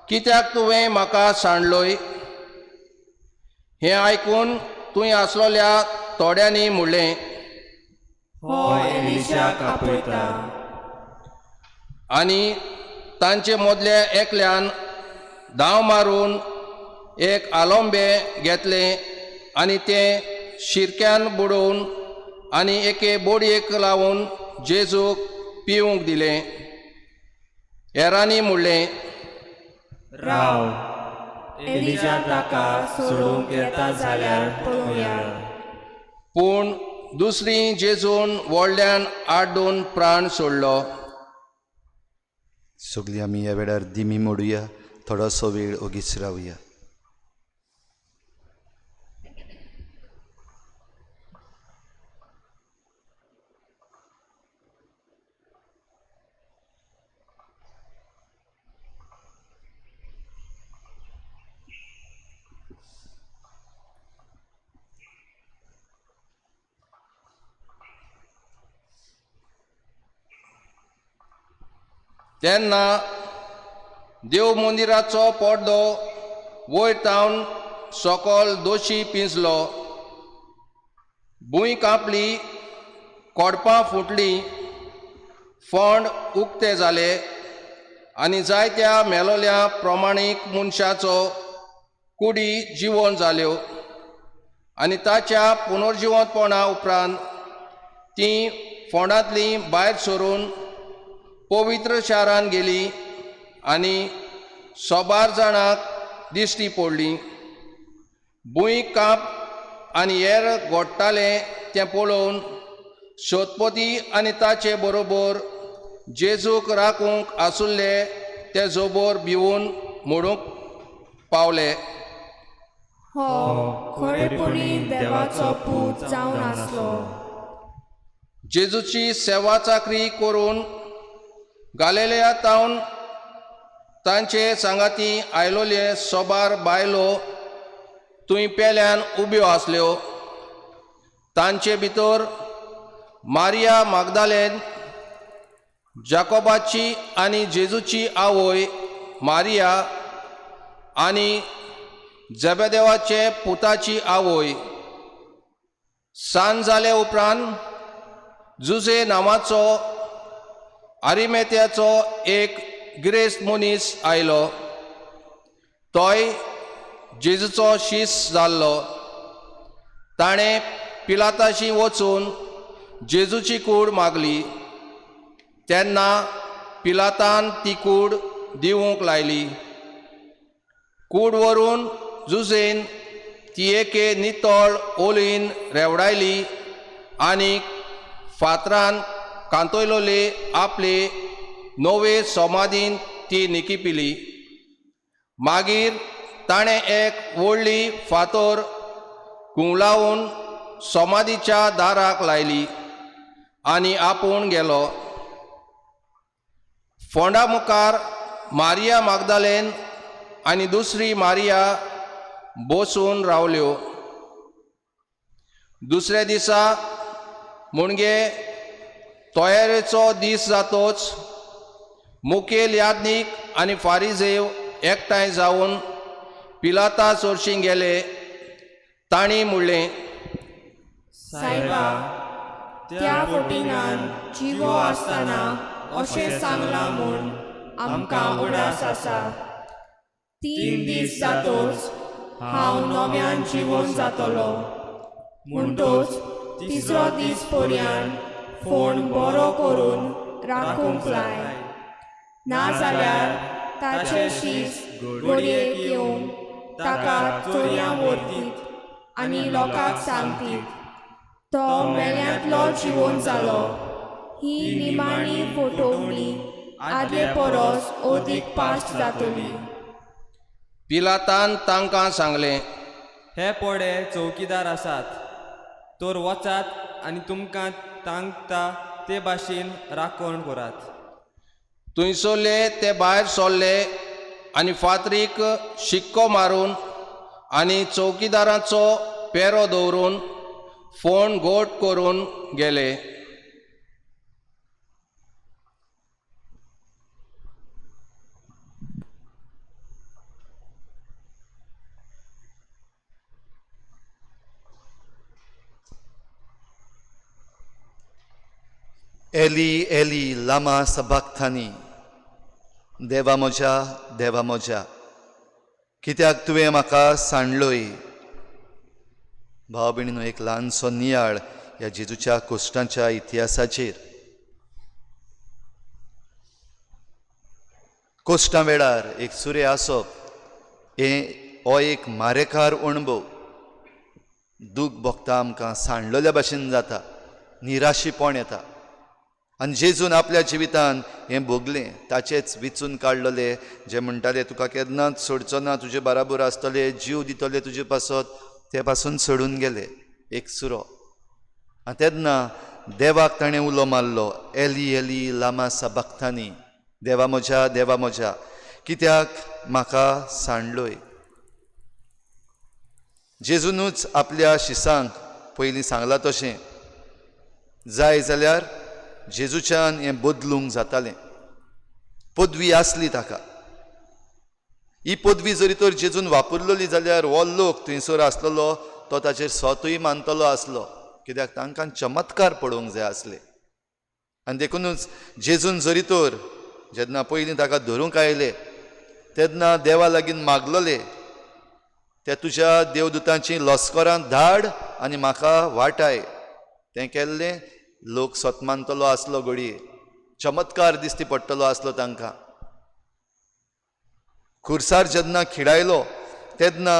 कित्याक तुवें म्हाका सांडलोय. हें आयकून थंय आसलोल्या थोड्यांनी म्हणलें, हो एलिशाक आपयता. आनी तांचे मदले एकल्यान धांव मारून एक आलोंबे घेतले आनी तें शिरक्यान बुडोवन आनी एके बोडयेक लावून जेजूक पिवंक दिलें. हेरांनी म्हणलें, राव, एलिशा ताका सोडूंक येता जाल्यार पळोवया. पूण दुसरी जेजून व्हडल्यान आड्डून प्राण सोडलो. सगळीं आमी ह्या वेळार दिमी मोडुया, थोडोसो वेळ ओगीच रावया. तेन्ना देव मंदिराचो पडदो वयर तावन सकयल दोशी पिंजलो, भूंय कांपली, कोडपां फुटलीं, फोंड उक्ते जाले आनी जायत्या मेलोल्या प्रमाणीक मनशाचो कुडी जिवंत जाल्यो आनी ताच्या पुनर्जिवंतपणा उपरांत तीं फोंडांतलीं भायर सरून पवित्र शारान गेलीं आनी 100 जाणांक दिश्टी पडलीं. भूंय कांप आनी हेर घोडटाले तें पळोवन सोदपती आनी ताचे बरोबर जेजूक राखूंक आसुल्ले ते जोबोर भिवून मोडूंक पावले. हो खरेपणीन देवाचो पूत जावन आसलो. जेजूची सेवा चाकरी करून गालिलेया तावन तांचे सांगाती आयलोले 100 बायलो थंय पेल्यान उब्यो आसल्यो. तांचे भितर मारिया मागदालेन, जाकोबाची आनी जेजूची आवय मारिया आनी जेबेदेवाचे पुताची आवय. सांज जाले उपरांत जुजे नांवाचो आरिमेत्याचो एक गिरेस्त मनीस आयलो. तोय जेजूचो शिस जाल्लो. ताणें पिलाताशी वचून जेजूची कूड मागली. तेन्ना पिलातान ती कूड दिवूंक लायली. कूड व्हरून जुजेन ती एके नितळ ओलीन रेवडायली आनी फातरान कांतयलोले आपले नवे समाधीन ती निकिपिली. मागीर ताणें एक व्हडली फातर कुंवलावन समाधीच्या दाराक लायली आनी आपूण गेलो. फोंडा मुखार मारिया मागदालेन आनी दुसरी मारिया बसून रावल्यो. दुसऱ्या दिसा म्हणजे तयारेचो दीस जातोच मुखेल यादनीक आनी फारिजेव एकठांय जावन पिलाता चोरशीं गेले. तांणी म्हणलें, सायबा, त्या फटिंगान जिवो आसतना अशें सांगलां म्हूण आमकां उडास आसा. 3 दीस जातोच हांव नव्यान जिवोन जातलो. म्हणटोच तिसरो दीस पर्यंत फोंड बरो करून राखूंक लाय. नाजाल्यार ताचे शीस घडयेक येवन ताका चोरयां व्हरतीत आनी लोकांक सांगतीत, तो मेल्यांतलो जिवोन जालो. ही निमाणी फोटोवणी आदले परस अदीक पास्ट जातली. पिलातान तांकां सांगलें, हे पोडे चौकीदार आसात, तर वचात आनी तुमकां तांकता ते भाशेन राखण करात. थंयसरले ते भायर सरले आनी फातरीक शिक्को मारून आनी चौकीदाराचो पेरो दवरून फोंड गोट करून गेले. एली एली लामा सबक्तानी, देवा म्हज्या कित्याक तुवें म्हाका सांडलोय. भाव भयणीनो, एक ल्हानसो नियाळ ह्या जेजूच्या कोश्टांच्या इतिहासाचेर. कोश्टां वेळार एक सुरे आसप हो एक मारेकार अणभव. दूख भोगता आमकां सांडलेल्या भाशेन जाता, निराशीपण येता. आनी जेजून आपल्या जिवितान हें भोगलें, ताचेच विचून काडलेले, जे म्हणटाले तुका केन्नाच सोडचो ना, तुजे बराबर आसतले, जीव दितले तुजे पासत, ते पासून सोडून गेले एक सुरो. आनी तेन्ना देवाक ताणें उलो मारलो, एली एली लामा सबक्तानी, देवा म्हज्या कित्याक म्हाका सांडलोय. जेजूनूच आपल्या शिसांक पयलीं सांगलां तशें, जाय जाल्यार जेजूच्यान हें बदलूंक जातालें. पदवी आसली ताका. ही पदवी जरी तर जेजून वापरलेली जाल्यार हो लोक थंयसर आसलेलो तो ताचेर स्वतूय मानतलो आसलो, कित्याक तांकां चमत्कार पळोवंक जाय आसले. आनी देखूनच जेजून जरी तर जेन्ना पयलीं ताका धरूंक आयले तेन्ना देवा लागीं मागलोले त्या तुज्या देवदूतांची लस्करां धाड आनी म्हाका वाटाय. तें केल्लें लोक सतमानतलो आसलो घडये, चमत्कार दिश्टी पडटलो आसलो तांकां. खुर्सार जेन्ना खिडायलो तेन्ना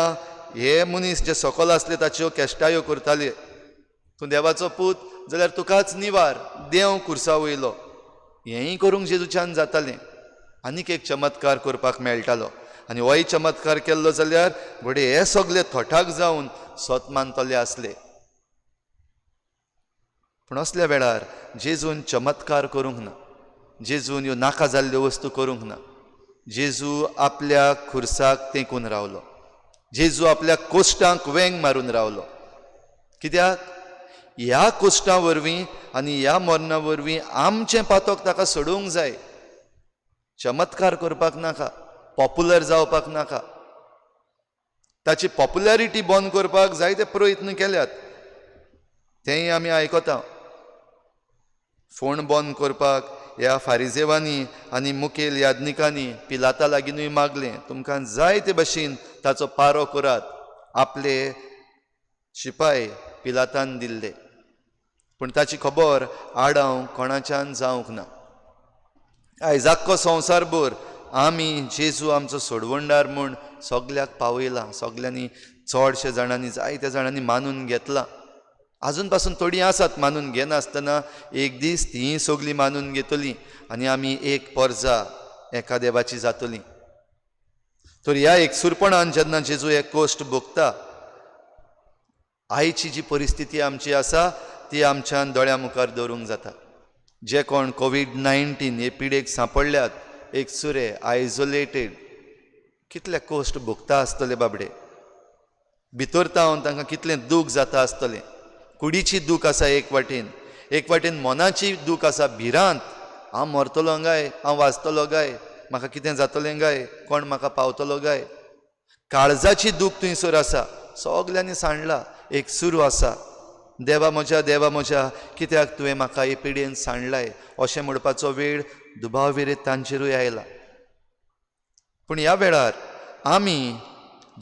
हे मनीस जे सकयल आसले ताच्यो केश्टायो करताले, तूं देवाचो पूत जाल्यार तुकाच निवार, देव खुर्सा वयलो. हेंय करूंक जेजूच्यान जातालें. आनीक एक चमत्कार करपाक मेळटालो आनी होय चमत्कार केल्लो जाल्यार घडये हे सगळे थोठाक जावन स्वत मानतले आसले. पूण असल्या वेळार जेजून चमत्कार करूंक ना, जेजून ह्यो नाका जाल्ल्यो वस्तू करूंक ना. जेजू आपल्या खुर्साक तेंकून रावलो, जेजू आपल्या कोश्टांक वेंग मारून रावलो. कित्याक ह्या कोश्टां वरवीं आनी ह्या मरणा वरवीं आमचें पातक ताका सोडूंक जाय. चमत्कार करपाक नाका, पॉप्युलर जावपाक नाका. ताची पॉप्युलॅरिटी बंद करपाक जायते प्रयत्न केल्यात, तेंय आमी आयकता. फोण बंद करपाक ह्या फारिजेवांनी आनी मुखेल याज्ञिकांनी पिलाता लागींनूय मागलें, तुमकां जाय ते भाशेन ताचो पारो करात. आपले शिपाय पिलातान दिल्ले, पूण ताची खबर आडाव कोणाच्यान जावंक ना. आयज आख्खो संवसारभर आमी जेजू आमचो सोडवणदार म्हूण सगल्याक पावयला. सगल्यांनी चडशे जाणांनी जायत्या जाणांनी मानून घेतला. आजून पासून थोडीं आसात मानून घेनासतना, एक दीस तीं सगलीं मानून घेतलीं आनी आमी एक पर्जा एका देवाची जातलीं. तर ह्या एकसुरपणान जेन्ना जेजू एक कोश्ट भोगता, आयची जी परिस्थिती आमची आसा ती आमच्यान दोळ्या मुखार दवरूंक जाता. जे कोण कोविड-19 हे पिडेक सांपडल्यात, एकसुरे आयसोलेटेड, कितले कोश्ट भोगता आसतले बाबडे. भितर तावन तांकां कितलें दूख जाता आसतलें. कुडीची दूख आसा एक वाटेन मनाची दूख आसा, भिरांत, हांव मरतलो गाय, हांव वाचतलो गाय, म्हाका कितें जातलें गाय, कोण म्हाका पावतलो गाय. काळजाची दूख थंयसर आसा, सगल्यांनी सांडला. एक सुरू आसा, देवा म्हज्या कित्याक तुवें म्हाका हे पिडेन सांडलाय अशें म्हणपाचो वेळ दुबाविरीत तांचेरूय आयला. पूण ह्या वेळार आमी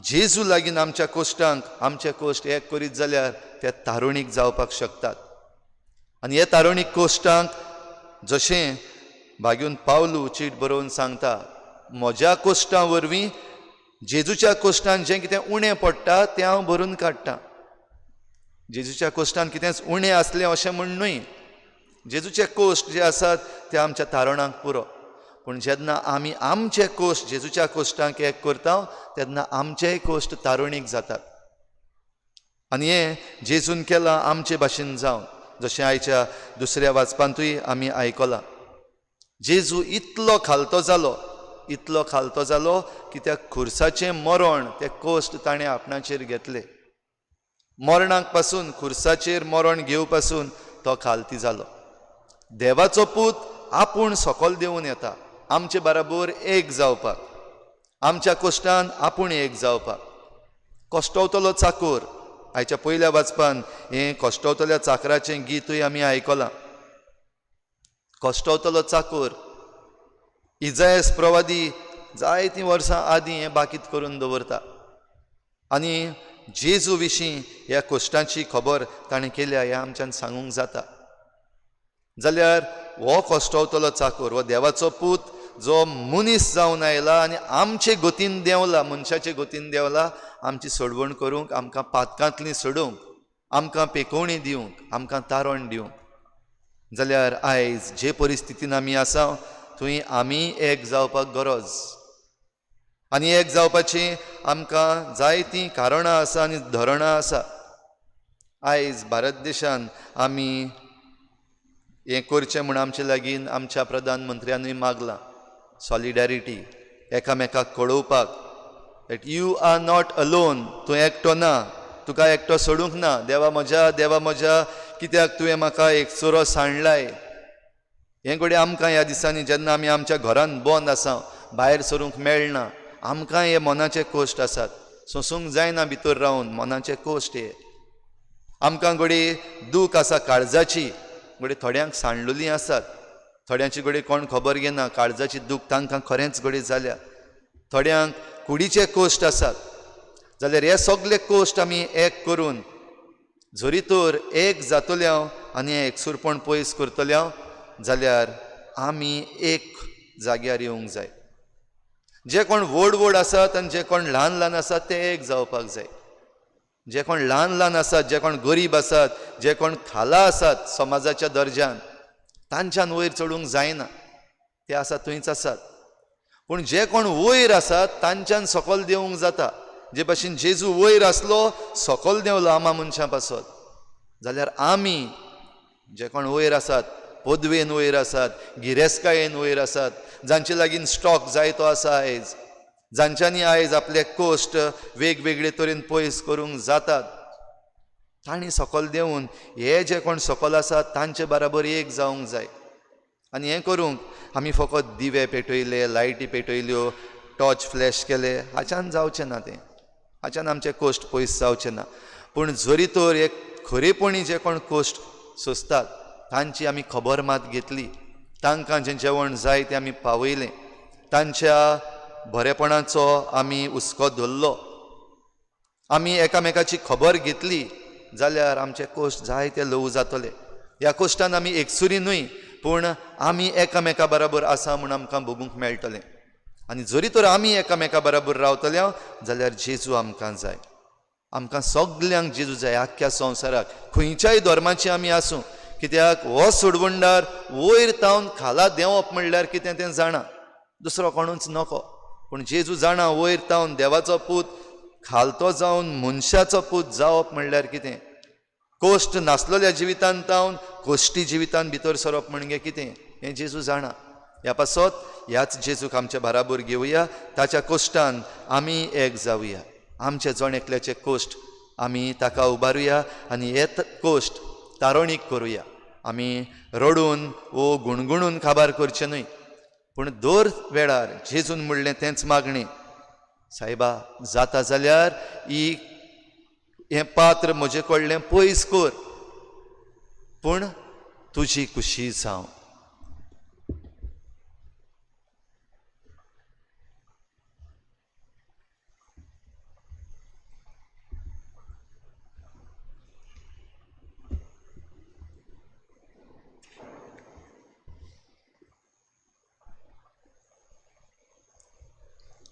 जेजू लागीं आमच्या कोश्टांक आमचे कोश्ट एक करीत जाल्यार ते तारुणीक जावपाक शकतात. आनी हे तारुणीक कोश्टांक जशें भाग्यून पावलू चीट बरोवन सांगता, म्हज्या कोश्टां वरवीं जेजूच्या कोश्टान जें कितें उणें पडटा तें हांव भरून काडटां. जेजूच्या कोश्टान कितेंच उणें आसलें अशें म्हण न्हय. जेजूचे कोश्ट जे आसात ते आमच्या तारुणांक पुरो. पूण जेन्ना आमी आमचे कोश्ट जेजूच्या कोश्टांक एक करता तेन्ना आमचेय कोश्ट तारुणीक जातात. आनी हें जेजून केलां आमचे भाशेन जावन, जशें आयच्या दुसऱ्या वाचपांतूय आमी आयकलां. जेजू इतलो खालतो जालो कित्याक खुर्साचें मरण तें कोश्ट ताणें आपणाचेर घेतलें. मरणाक पासून, खुर्साचेर मरण घेवं पासून तो खालती जालो. देवाचो पूत आपूण सकयल देंवन येता आमचे बराबर एक जावपाक, आमच्या कोश्टान आपूण एक जावपाक. कश्टवतलो चाकर, आयच्या पयल्या वाचपान हें कश्टवतल्या चाकराचें गीतूय आमी आयकलां. कश्टवतलो चाकर, इजायस प्रवादी जायतीं वर्सां आदीं हें बाकीत करून दवरता. आनी जेजू विशीं ह्या कोश्टांची खबर ताणें केल्या हें आमच्यान सांगूंक जाता. जाल्यार हो कश्टवतलो चाकर, हो देवाचो पूत जो मनीस जावन आयला आनी आमचे गतीन देंवला, मनशाचे गतीन देंवला, आमची सोडवण करूंक, आमकां पातकांतलीं सोडूंक, आमकां पेकोवणी दिवंक, आमकां तारण दिवंक. जाल्यार आयज जे परिस्थितीन आमी आसा थंय आमी एक जावपाक गरज. आनी एक जावपाची आमकां जायतीं कारणां आसा आनी धरणां आसा. आयज भारत देशान आमी हें करचें म्हूण आमचे लागीं आमच्या प्रधानमंत्र्यानूय मागलां. सॉलिडॅरिटी, एकामेकाक कळोवपाक that you are not alone, तूं एकटो ना, तुका एकटो सोडूंक ना. देवा म्हज्या कित्याक तुवें म्हाका एक सुरो सांडलाय. हें घडये आमकां ह्या दिसांनी जेन्ना आमी आमच्या घरान बंद आसा, भायर सरूंक मेळना, आमकां हे मनाचे कोश्ट आसात. सोंसूंक जायना भितर रावन मनाचे कोश्ट हे. आमकां घडये दूख आसा काळजाची, घडये थोड्यांक सांडलेलीं आसात, थोड्यांची घडये कोण खबर घेना काळजाची दूख तांकां खरेंच घडये जाल्या. थोड्यांक कुडीचे कोश्ट आसात. जाल्यार हे सगळे कोश्ट आमी एक करून जरी तर एक जातल्या आनी एकसूरपण पयस करतल्या जाल्यार आमी एक जाग्यार येवंक जाय. जे कोण व्हड व्हड आसात आनी जे कोण ल्हान ल्हान आसात ते एक जावपाक जाय. जे कोण ल्हान ल्हान आसात, जे कोण गरीब आसात, जे कोण खाला आसात समाजाच्या दर्ज्यान, तांच्यान वयर चडूंक जायना, ते आसा थंयच आसात. पूण जे कोण वयर आसात तांच्यान सकयल देवंक जाता. जे भाशेन जेजू वयर आसलो, सकयल देंवलो आमा मनशां पासत, जाल्यार आमी जे कोण वयर आसात, पदवेन वयर आसात, गिरेस्तकायेन वयर आसात, जांचे लागीं स्टॉक जाय तो आसा आयज, जांच्यांनी आयज आपले कोश्ट वेगवेगळे तरेन पयस करूंक जातात, तांणी सकयल देंवून हे जे कोण सकयल आसात तांचे बराबर एक जावंक जाय. आनी हें करूंक आमी फकत दिवे पेटयले, लायटी पेटयल्यो, टॉर्च फ्लॅश केले, हाच्यान जावचें ना तें. हाच्यान आमचे कोश्ट पयस जावचे ना. पूण जरी तर एक खरेपणी जे कोण कोश्ट सोंसतात तांची आमी खबर मात घेतली, तांकां जें जेवण जाय तें आमी पावयलें, तांच्या बरेपणाचो आमी हुस्को धरलो, आमी एकामेकाची खबर घेतली, जाल्यार आमचे कोश्ट जाय ते ल्हव जातले. ह्या कोश्टान आमी एकसुरी न्हय, पूण आमी एकामेका बराबर आसा म्हूण आमकां भोगूंक मेळटलें. आनी जरी तर आमी एकामेका बराबर रावतल्या जाल्यार जेजू आमकां जाय. आमकां सगल्यांक जेजू जाय, आख्ख्या संवसाराक, खंयच्याय धर्माची आमी आसूं. कित्याक हो सोडवंडार वयर तावन खाला देंवप म्हणल्यार कितें तें जाणा, दुसरो कोणूच नको. पूण जेजू जाणा वयर तावन देवाचो पूत खालतो जावन मनशाचो पूत जावप म्हणल्यार कितें. कोश्ट नासलेल्या जिवितान तावन कोश्टी जिवितान भितर सरप म्हणजे कितें हें जेजू जाणा. ह्या पासत ह्याच जेजूक आमच्या बराबर घेवया, ताच्या कोश्टान आमी एक जावया. आमचे जण एकल्याचे कोश्ट आमी ताका उबारुया आनी हे कोश्ट तारणीक करुया. आमी रडून वो गुणगुणून काबार करचें न्हय, पूण दर वेळार जेजून म्हणलें तेंच मागणें, सायबा जाता जाल्यार हें पात्र म्हजे कडलें पयस कर, पूण तुजी खुशी जावं.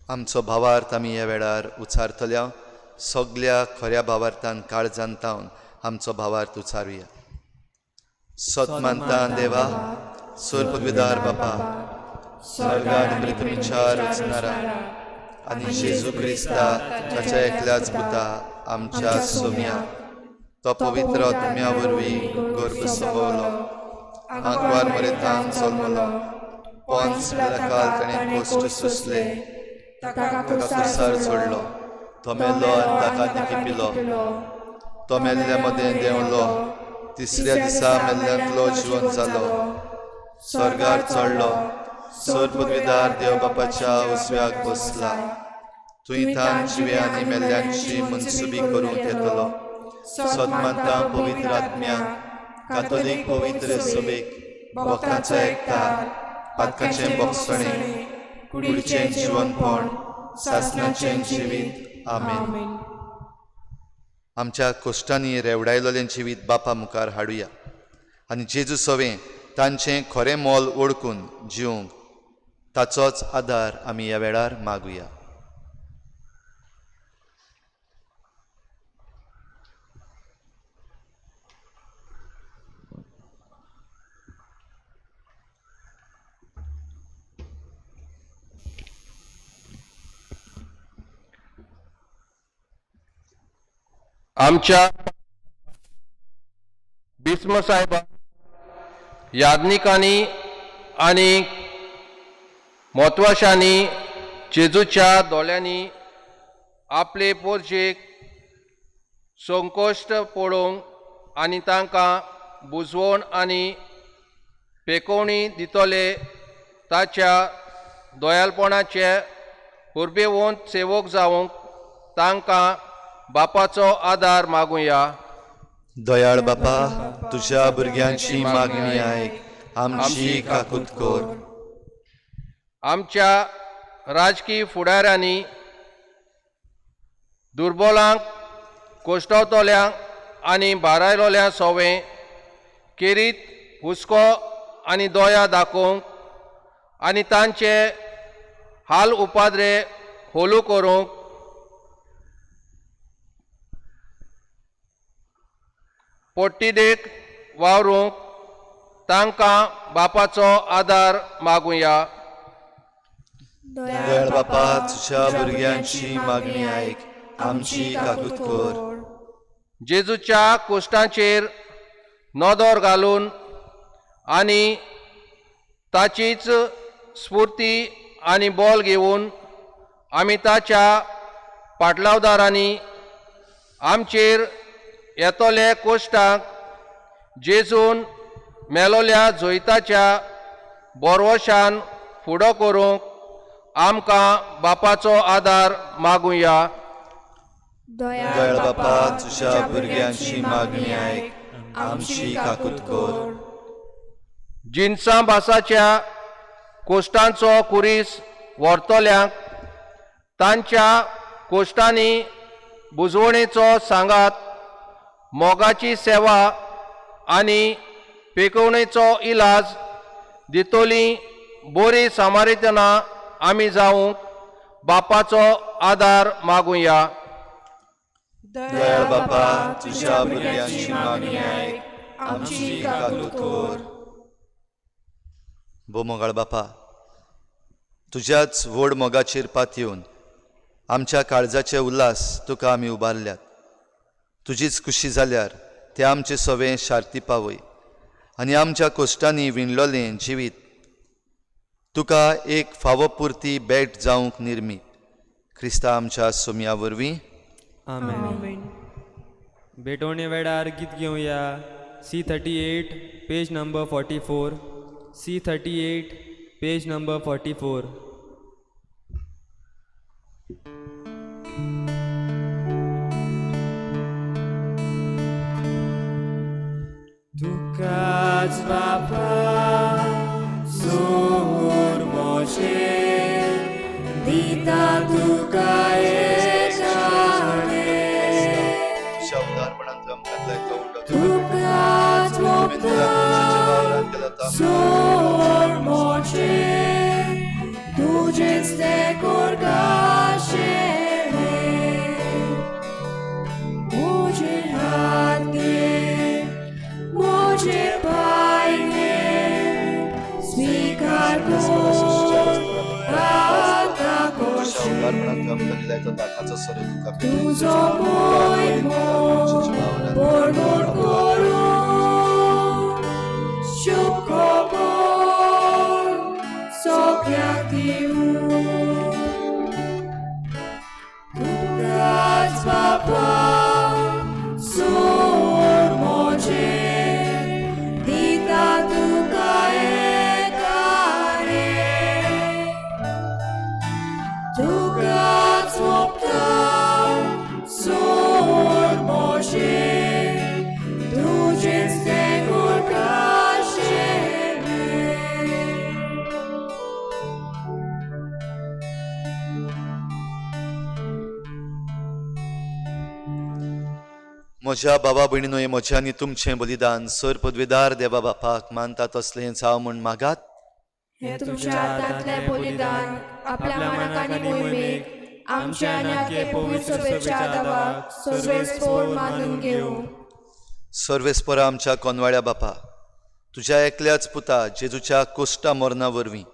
आमचो भावार्थ आमी ह्या वेळार उचारतल्या. सगळ्या खऱ्या भावार्थान काळजान तावन आमचो भावार्थ उचारुया. सतमंता देवा, सुरपदविदार बापा, स्वर्ग आनी पृथ्वीच्या रचणारा आनी जेजू क्रिस्ता ताच्या एकल्याच पुता आमच्या सोम्या, तो पवित्र आत्म्या वरवीं गर्भ सोबवलो, आंकवार मरेतान जल्मलो, पोंच पिलातान ताणें कोश्ट सोंसले, ताका क्रुसार चडलो, तो मेलो आनी ताका निखिपिलो, तो मेल्ल्या मदें देंवलो, तिसऱ्या दिसा मेल्ल्यांतलो जिवन जालो, स्वर्गार चडलो, सोरपदविदार देव बापाच्या उजव्याक बसला, थंय तान जिव्या आनी मेल्ल्यांची मनसुबी करूंक येतलो. सतमंता पवित्र आत्म्या, कातोलीक पवित्र सभेक, भक्तांचो एकठार, पातकाचें भोगसणें, कुडीचें जिवनपण, सासणाचें जिवीत. आमेन. आमच्या कोश्टांनी रेवडायलोलें जिवीत बापा मुखार हाडुया आनी जेजू सवें तांचें खरें मोल ओळखून जिवंक ताचोच आदार आमी ह्या वेळार मागुया. आमच्या बिस्म साहेबा याज्ञिकांनी आनी म्हत्वाशांनी जेजूच्या दोळ्यांनी आपले पोरचेक संकोश्ट पळोवंक आनी तांकां बुजवण आनी पेकोवणी दितले ताच्या दोयालपणाचे पुरबेवंत सेवक जावंक तांकां बापाचो आदार मागुया. दयाळ बापा, तुझ्या भुरग्यांची मागणी आयक, आमची काकूत कर. आमच्या राजकीय फुडाऱ्यांनी दुर्बलांक, कोश्टावतल्यांक आनी बारायलोल्या सोवें केरीत हुस्को आनी दोया दाखोवंक आनी तांचे हाल उपाद्रे होलू करूंक पोट्टीदेक वावरूंक तांकां बापाचो आदार मागुया. दयाळ बापा, तुझ्या भुरग्यांची मागणी आयक, आमची काकूत कर. जेजूच्या कोश्टांचेर नदर घालून आनी ताचीच स्फूर्ती आनी बोल घेवन आमी ताच्या पाटलावदारांनी आमचेर येतोले कोश्टांक जेजून मेलोल्या जोयताच्या बोरवशान फुडो करूंक आमकां बापाचो आदार मागुया. दयाळ बापा, तुझ्या भुरग्यांची मागणी आयक, आमची काकूत कर. जिन्सां भासाच्या कोश्टांचो कुरीस व्हरतल्यांक तांच्या कोश्टांनी बुजवणेचो सांगात, मोगाची सेवा आनी पेकवणेचो इलाज दितोली बरी सामारितना आमी जावंक बापाचो आदार मागुया. दयाळ बापा, तुझ्या भुरग्यांची मागणी आयक, आमची काकूत कर. मोगाळ बापा, तुझ्याच व्हड मोगाचेर पातयेवन आमच्या काळजाचे उल्हास तुका आमी उबारल्यात. तुजीच खुशी जाल्यार तें आमचें सवें शार्ती पावय आनी आमच्या कोश्टांनी विणलोलें जिवीत तुका एक फावो पुरती भेट जावंक निर्मीत. क्रिस्ता आमच्या सोम्या वरवीं. आमेन. भेटोवणे वेळार गीत घेवया. C38 page number 44. C38 page number 44. तुकाच बापा सोर मोशे दिता तुका एकाणे. शब्दार्पणांत आमकां तो तुकाच मोगता सोर मोचे तुजेच ते कोरगाशे मोजे हात घे मोजे पाय घे स्वीकार कर आता कोशे तुझो मोयमो बोरबोर करू शुक्र सगळ्याक दिवू. तुकाच बापा सोर मोजे दिता तुका एकाणे. तुकाच मोगता सोर मोजे तुजेच ते कोरगाशे. म्हज्या बाबा भयणीनोय, म्हजें आनी तुमचें बलिदान सर पदवेदार देवा बापाक मानता तसलें जाव म्हूण मागात. हे तुझ्या हातांतले बलिदान आपल्या मनाक आनी मोहिमेक आमच्या आनी आख्खे पवित्र सभेच्या आदाराक सर्वेस्पोर मानून घेवं. सर्वेस्परा आमच्या कोनवाळ्या बापा, तुज्या एकल्याच पुता जेजूच्या कोश्टा मरणा वरवीं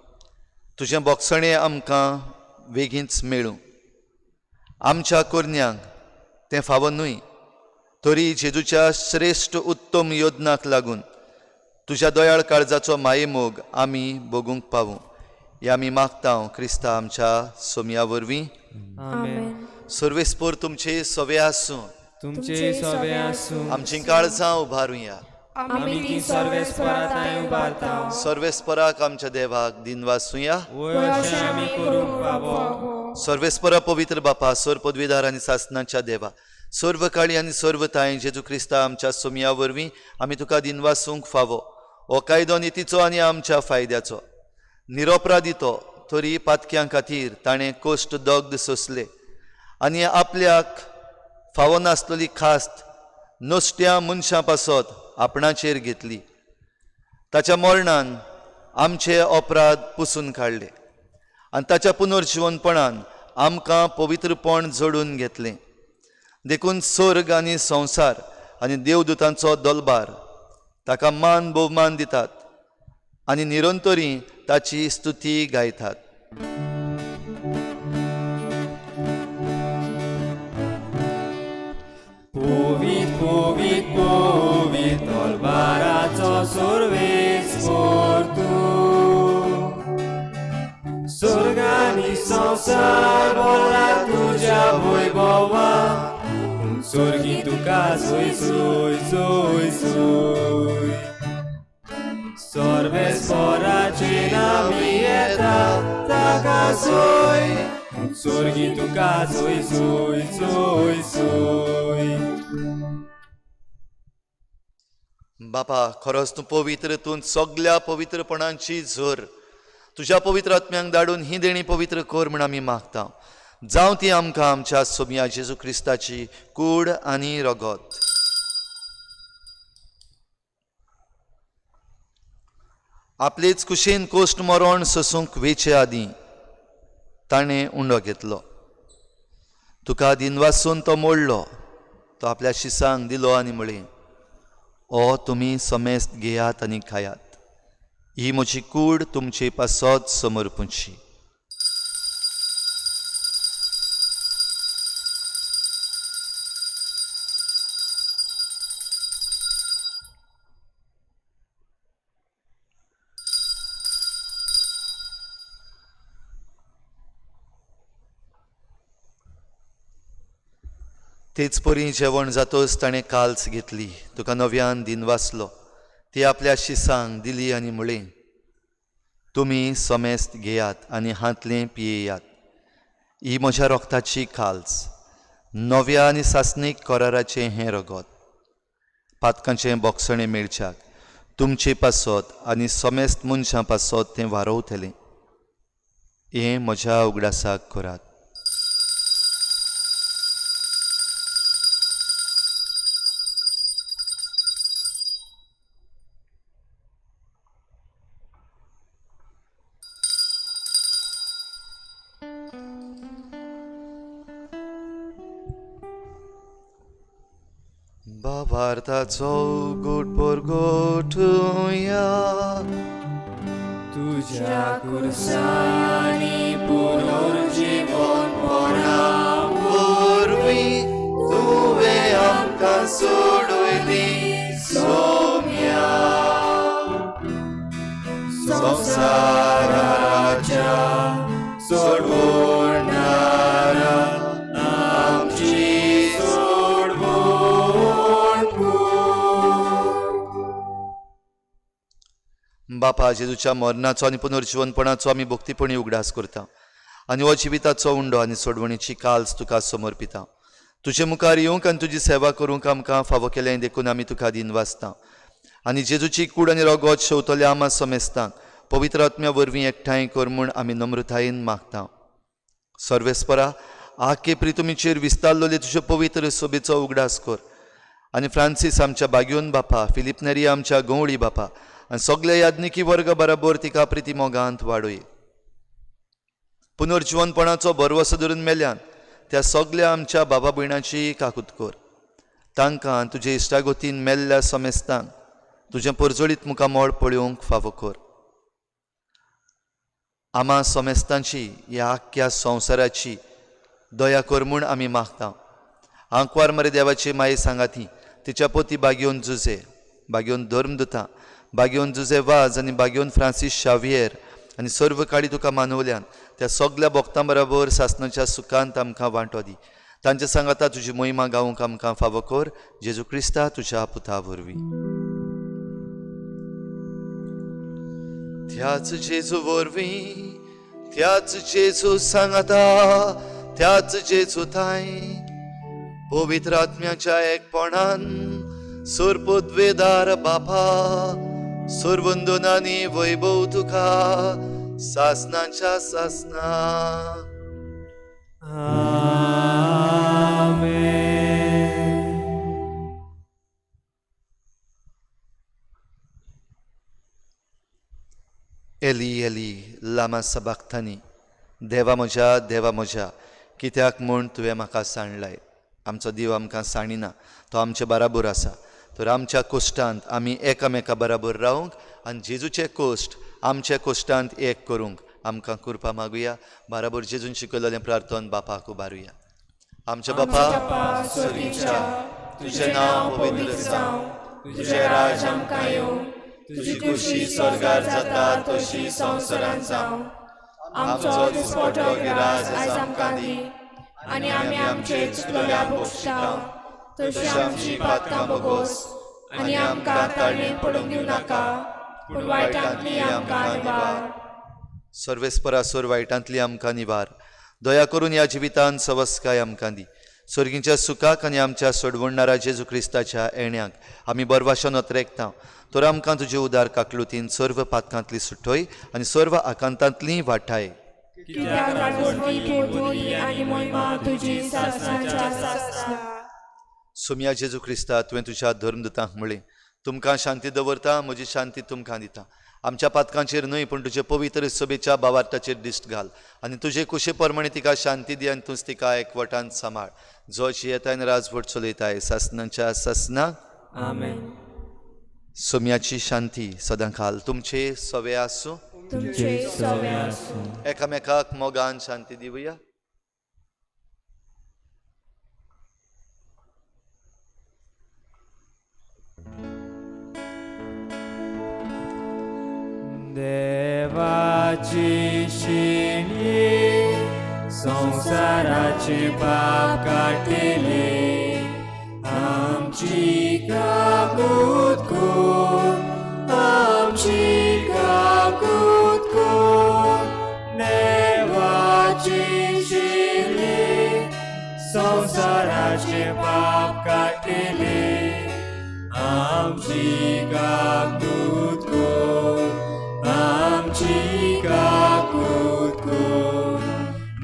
तुजें बोगसणें आमकां बेगीनच मेळूं. आमच्या कोरन्यांक तें फावो न्हय, तरी जेजूच्या श्रेश्ठ उत्तम योजनाक लागून तुज्या दोयाळ काळजाचो मायेमोग आमी भोगूंक पावूं. हें आमी मागतां क्रिस्ता आमच्या सोम्या वरवीं. आमेन. सर्वेस्पोर तुमचे सवे आसूं. तुमचे सवे आसूं. आमची काळजां उबारुया. आमी ती सर्वेस्पराताय उबारता सर्वेस्पराक आमच्या देवाक दिनवासूया. वय अशें आमी करूंक फावो सर्वेस्परा पवित्र बापा, सर पदवीदार आनी सासणाच्या देवा, सर्व काळी आनी सर्व ताय जेजू क्रिस्ता आमच्या सोमया वरवीं आमी तुका दिनवासूंक फावो. हो कायदो नितीचो आनी आमच्या फायद्याचो. निरपराधितो तरी पातक्यां खातीर ताणें कोश्ट दग्ध सोंसले आनी आपल्याक फावो नासलेली खास्त नोश्ट्या मनशां पासत आपणाचेर घेतली. ताच्या मरणान आमचे अपराध पुसून काडले आनी ताच्या पुनर्जीवनपणान आमकां पवित्रपण जोडून घेतलें. देखून स्वर्ग आनी संवसार आनी देवदूतांचो दलबार ताका मान भोवमान दितात आनी निरंतरी ताची स्तुती गायतात. पोवीत पोवीत पोवीत दलबाराचो सर्वेस्पर तूं. स्वर्ग आनी संवसार भरला तुज्या वैभवान. स्वर्गी तुका सोय सोय सोय सोय. सर्वेस्पराचे नामी येता ताका सोय. स्वर्गी तुका सोय सोय सोय सोय. बापा, खरोच तूं पवित्र, तूं सगल्या पवित्रपणांची झर तुज्या पवित्र आत्म्यांक धाडून ही देणी पवित्र कर म्हण आमी मागता. जावं ती आमकां आमच्या सोमया जेजू क्रिस्ताची कूड आनी रगत. आपलेच कुशेन कोश्ट मरण सोसूंक वेचे आदीं ताणें उंडो घेतलो. तुका दिनवासून तो मोडलो. तो आपल्या शिसांक दिलो आनी म्हळें, ओ तुमी समेस्त घेयात आनी खायात. ही म्हजी कूड तुमचे पासत समर्पूची. तेच परी जेवण जातोच ताणें काल्स घेतली. तुका नव्यान दिनवासलो. ती आपल्या शिसांक दिली आनी म्हळें, तुमी समेस्त घेयात आनी हातलें पियेयात. ही म्हज्या रोगताची काल्स, नव्या आनी सासणीक कराराचें हें रगत. पातकांचें बोगसणें मेळच्याक तुमचे पासत आनी समेस्त मनशां पासत तें वारोवतलें. हें म्हज्या उगडासाक करात. भारताचो गोट परगोटुया. तुझ्या कुर्सानी पुनर्जीवनपणा वरवीं तुवें आमकां सोडयली सोम्या. संवसाराच्या सोडवणारा आमची बापा, जेजूच्या मरणाचो आनी पुनर्जीवनपणाचो आमी भक्तीपणी उगडास करता आनी हो जिविताचो उंडो आनी सोडवणीची काल्स तुका समर्पिता. तुजे मुखार येवंक आनी तुजी सेवा करूंक आमकां फावो केलें देखून आमी तुका दिनवासता. आनी जेजूची कूड आनी रगत शेवतल्या आमा समेस्तांक पवित्र आत्म्या वरवीं एकठांय कर म्हूण आमी नम्रतायेन मागता. सर्वेस्परा, आखे प्रितुमीचेर विस्तारलोले तुजे पवित्र सोबेचो उगडास कर. आनी फ्रांसीस आमच्या बागयोन बापा, फिलिप नेरी आमच्या गवळी बापा आनी सगळे याज्ञिकी वर्ग बराबर तिका प्रिती मोगांत वाडोय. पुनर्जीवनपणाचो भरवसो धरून मेल्यान त्या सगळ्या आमच्या बाबा भयणाची काकूत कर. तांकां तुजे इश्टागोतीन मेल्ल्या समेस्तांक तुजें परजळीत मुखामोळ पळोवंक फावो कर. आमा समेस्तांची ह्या आख्या संवसाराची दया कर म्हूण आमी मागता. आंकवार मरे देवाची माये सांगाती, तिच्या पोती बागयोन जुजे, बागयोन धर्मदुतां, बागयोन जुजे वाज आनी बागयोन फ्रांसीस शावियर आनी सर्व काळी तुका मानवल्यान त्या सगळ्या भक्तां बरोबर सासणाच्या सुखांत आमकां वांटो दी. तांचे सांगाता तुजी महिमा गावूंक आमकां फावो कर. जेजू क्रिस्ता तुज्या पुता वरवीं. त्याच जेजू वरवीं त्याच जेजू सांगाता त्याच जेजू थाय पवित्र आत्म्याच्या एकपणान सोरपोद्वेदार बापा सोरवंदनांनी वैभव तुका सासनाच्या सासना. एली एली लामा सबक्तानी देवा म्हज्या कित्याक म्हूण तुवें म्हाका सांडलाय. आमचो देव आमकां सांडिना, तो आमचे बराबर आसा. तर आमच्या कोश्टांत आमी एकामेका बराबर रावंक आनी जेजूचे कोश्ट आमच्या कोश्टांत एक करूंक आमकां कृपा मागुया. बराबर जेजून शिकयलेलें प्रार्थन बापाक उबारुया. आमच्या बापा स्वर्गीच्या, तुजें नांव पवित्र जावं, तुजें राज आमकां येवं, तुजी खुशी स्वर्गार जाता तशी संवसारांत जावं. आमचो दिसपटो गिराज आयज आमकां दी आनी आमी आमचे चुकलेल्या बोगश्टाव तशी आमची पातकां बोगोस आनी आमकां ताळणेंत पडूंक दिवं नाका पूण वायटांतली आमकां निवार. सर्वेस्परा सोर वायटांतली आमकां निवार. दया करून ह्या जिवितांत सवस्काय आमकां दी. स्वर्गीच्या सुखाक आनी आमच्या सोडवणारा जेजू क्रिस्ताच्या येण्याक आमी बरवाशेन वतरेकता. तर आमकां तुजे उदार काकलुतीन सर्व पातकांतली सुटोय आनी सर्व आकांतांतली वाटाय. सोम्या जेजू क्रिस्ता तुवें तुज्या धर्मदुतांक म्हळें, तुमकां शांती दवरता, म्हजी शांती तुमकां दिता. आमच्या पातकांचेर न्हय पूण तुजे पवित्र सभेच्या भावार्थाचेर दिश्ट घाल आनी तुजे कुशे प्रमाणे तिका शांती दी आनी तूंच तिका एकवटान सांबाळ. जो येताय राजवट चलयताय सासनाच्या सासना. आमेन. सोम्याची शांती सदां खाल तुमचे सवे आसूं. एकामेकाक मोगान शांती दिवया. देवाची शिणी संसाराचे पाप काटिले, आमची काकूत कोण, आमची काकूत कोण. देवाची शिणी संसाराचे पाप काटिले, आमची काकूत कोण, आमची काकूत कोण.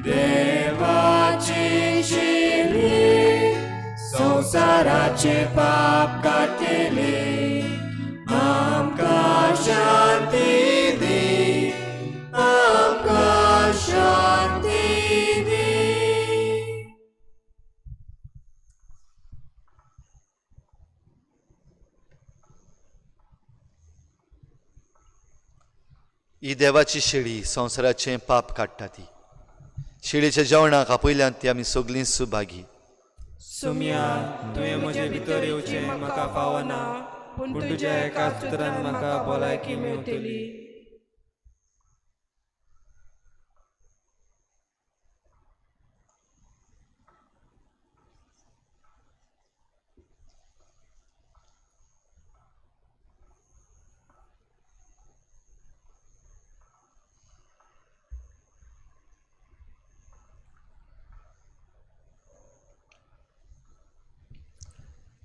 देवाची शिणी संसाराचे पाप काटिले, आमकां शांती दी, आमकां शांती दी. ही देवाची शेळी संवसाराचें पाप काडटा ती. शेळीच्या जेवणाक आपयल्यांत ती आमी सगळीं सुभागी. सुम्या तुवें म्हजे भितर येवचें म्हाका फावना, पूण तुज्या एका उतरान म्हाका भलायकी मेळटली.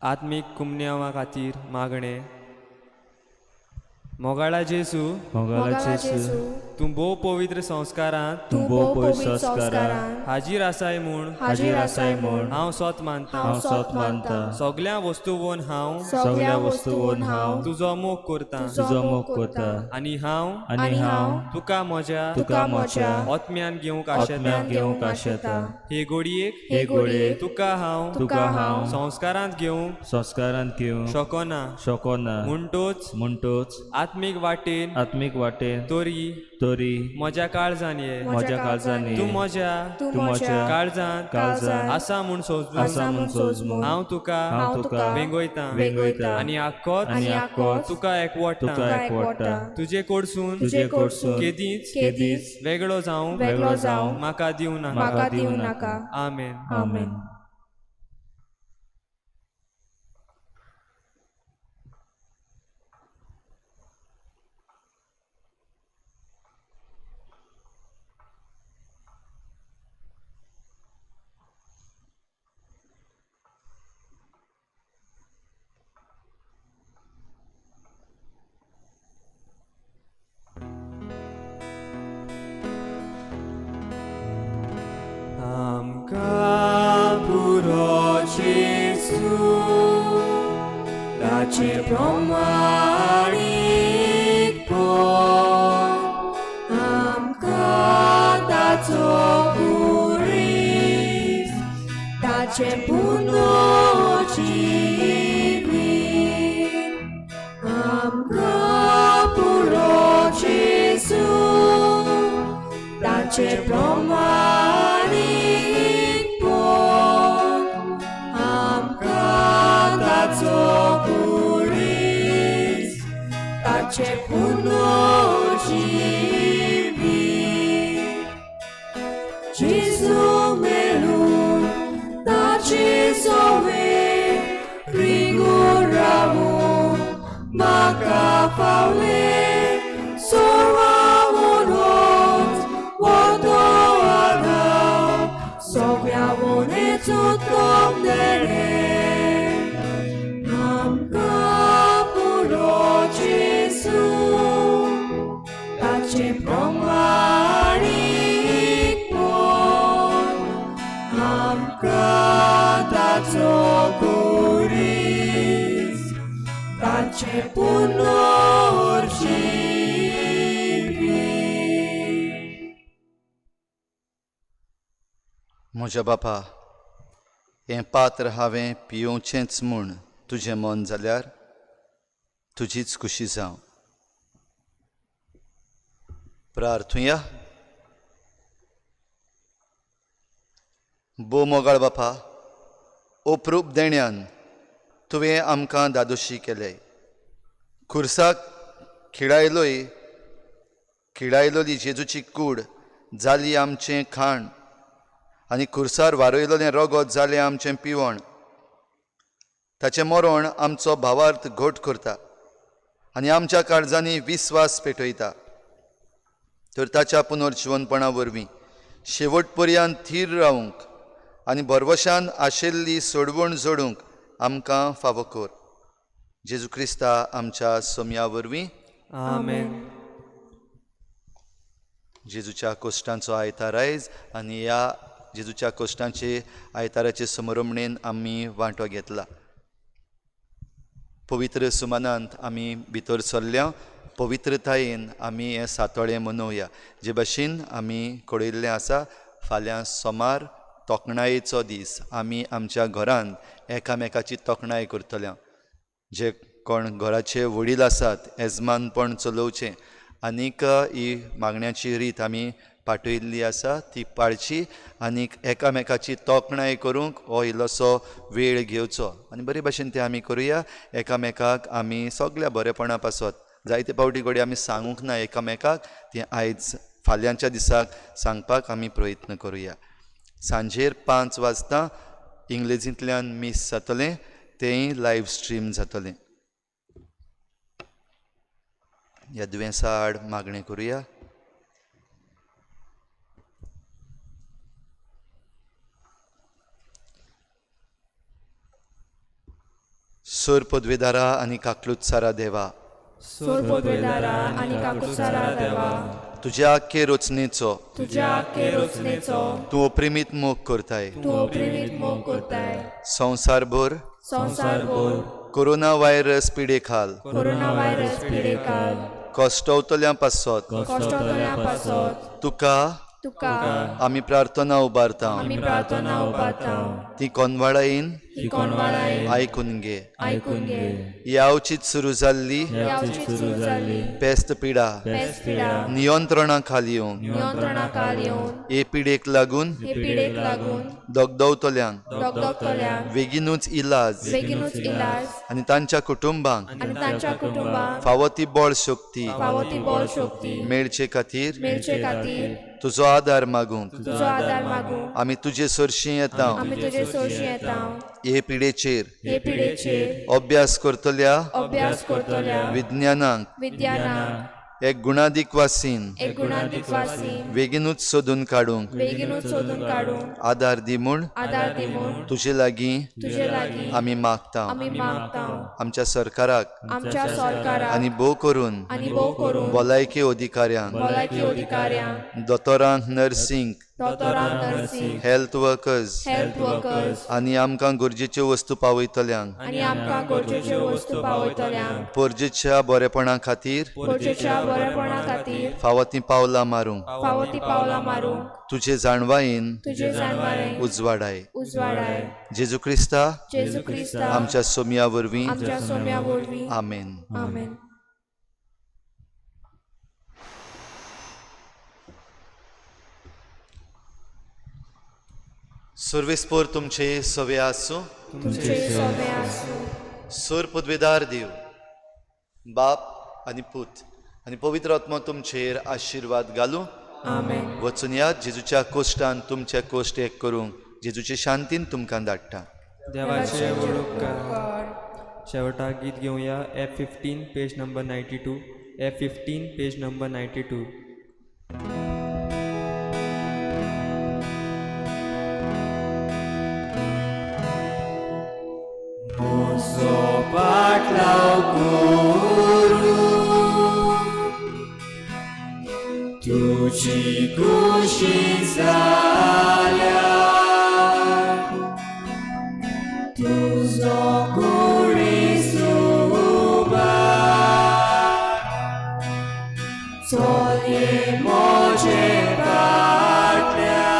आत्मीक कुमन्यावा खातीर मागणें. मोगाळा जेसू, तूं भोव पवित्र संस्कारांत हाजीर आसाय म्हूण हांव सोत मानता. सगळ्या वस्तूवन हांव तुजो मोग करता आनी हांव तुका म्हज्या आत्म्यान घेवंक आशेता. हे घडयेक तुका हांव संस्कारांत घेवंक शकोना. म्हणटोच आत्मीक वाटेन तोरी म्हज्या काळजान ये. तूं म्हज्या काळजान आसा म्हूण सोजूं हांव तुका वेंगयता आनी आख्खोच तुका एकवटता. तुजे कडसून केदींच वेगळो जावंक म्हाका दिवं नाका. आमेन. ताचे प्रमाणीकपण आमकां ताचो पुरीस ताचे पुनर्जीवीत आमकां पुरो जेसू ताचे प्रमाणीकपण आमकां ताचो पुरीस ताचे पुनर्जीवीत जेसू मेलून ताचे सोवे रिगून रावून म्हाका फावले सोवावोनोच वतो आगाव सगळ्या वोनेचो तोप देणे आमकां पुरो जेसू ताचे प्रमाणीकपण आमकां ताचो पुरीस ताचे पुनर्जीवीत म्हज्या बापा हें पात्र हांवें पियोवचेंच म्हूण तुजें मन जाल्यार तुजीच खुशी जावं. प्रार्थुया. बो मोगाळ बापा, ओप्रूप देण्यान तुवें आमकां दादोशी केले. खुर्साक खिडायलोली जेजूची कूड जाली आमचें खाण आनी खुर्सार वारयलोलें रगत जालें आमचें पिवण. ताचें मरण आमचो भावार्थ घोट करता आनी आमच्या काळजांनी विस्वास पेटयता. तर ताच्या पुनर्जीवनपणा वरवीं शेवट पर्यंत थीर रावूंक आनी भरवशान आशिल्ली सोडवण जोडूंक आमकां फावो कर. जेजू क्रिस्ता आमच्या सोम्या वरवीं. आमेन. जेजूच्या कोश्टांचो आयतार आयज आनी ह्या जेजूच्या कोश्टांचे आयताराचे समरमणेन आमी वांटो घेतला. पवित्र सुमानांत आमी भितर सरल्या. पवित्रतायेन आमी हें सातोळें मनोवया. जे भाशेन आमी कळयल्लें आसा, फाल्यां सोमार तोखणायेचो दीस. आमी आमच्या घरांत एकामेकाची तोखणाय करतल्या. जे कोण घराचे वडील आसात, येजमानपण चलोवचें आनीक ही मागण्याची रीत आमी पाटयल्ली आसा ती पाळची आनीक एकामेकाची तोखणाय करूंक हो इल्लोसो वेळ घेवचो आनी बरे भाशेन तें आमी करुया. एकामेकाक आमी सगळ्या बरेपणा पासत जायते फावटी घडये आमी सांगूंक ना एकामेकाक, तें आयज फाल्यांच्या दिसाक सांगपाक आमी प्रयत्न करुया. सांजेर 5 वाजता इंग्लिजींतल्यान मिस जातलें, तेंय लायव्ह स्ट्रीम जातलें. ह्या दुयेंसा आड मागणें करुया. सोर पदवेदारा आनी काकलुतसारा देवा, सोर पदवेदारा आनी काकुसारा देवा, तुज्या आख्खे रचनेचो तुज्या आख्खे रचनेचो तूं अप्रिमीत मोग करताय. तूं अप्रिमीत मोग करताय. संवसारभर संवसारभर कोरोना व्हायरस पिडे खाल कोरोना व्हायरस पिडेकाल कश्टवतल्यां पासत कश्टतल्या पासत तुका तुका आमी प्रार्थना उबारता. आमी प्रार्थना उबारतां. ती कोनवाळायेन ही कोणवाळायेन आयकून घे. आयकून घे. यावचीत सुरू जाल्ली यावची सुरू जाली पेस्त पिडा पेस्ट पिडा नियंत्रणा खाली येवन नियंत्रणाखाल येवन हे पिडेक लागून हे पिडेक लागून दोगदवतल्यांक दोगदोगतल्यांक बेगीनूच इलाज बेगीनूच इलाज आनी तांच्या कुटुंबांक आनी तांच्या कुटुंबाक फावो ती बळ शक्ती फावो ती बळ शक्ती मेळचे खातीर मेळचे खातीर तुजो आदार मागूंक तुजो आदार मागूं आमी तुजे सरशी येता. आमी तुजे सोशी येतां. हे पिडेचेर हे पिडेचेर अभ्यास करतल्या अभ्यास करतल्या विज्ञानांक विद्यानांक एक गुणादीक वासीन एक गुणांतीक वासीन बेगीनूच सोदून काडूंक बेगीनूच सोदून काडून आदार दी म्हूण आदार दी म्हूण तुजे लागीं तुजे लागीं आमी मागता. आमी मागतां. आमच्या सरकाराक आमच्या सरकाराक आनी भोव करून आनी भोव करून भलायकी अधिकाऱ्यांक भलायकी अधिकाऱ्यांक दोतोरांक नर्सिंग दोतोरांक nursing, health workers health workers आनी आमकां गरजेच्यो वस्तू पावयतल्यांक आनी आमकां गरजेच्यो वस्तू पावयतल्यांक पोरजेच्या बरेपणा खातीर गरजेच्या बरेपणा खातीर फावो ती पावलां मारूंक फावो ती पावलां मारूंक तुजे जाणवायेन तुजे जाणवारें उजवाडाय. उजवाडाय. जेजू क्रिस्ता जेजू क्रिस्ता आमच्या सोम्या वरवीं आमच्या सोम्या वरवीं आमेन. आमेन. सर्वेस्पोर तुमचे सवे आसूं. तुमचे सोबे आसूं. सोर पदवेदार देव बाप आनी पूत आनी पवित्र आत्मा तुमचेर आशिर्वाद घालूं. आमेन. वचून या जेजूच्या कोश्टान तुमचे कोश्ट एक करूंक जेजूचे शांतीन तुमकां धाडटा. देवाचे उपकार. शेवटाक गीत घेवया F15 page number 92. F15 page number 92. तुझी कुशी जाल्या तुझो कुडी सुबा चोये मोजे फाटल्या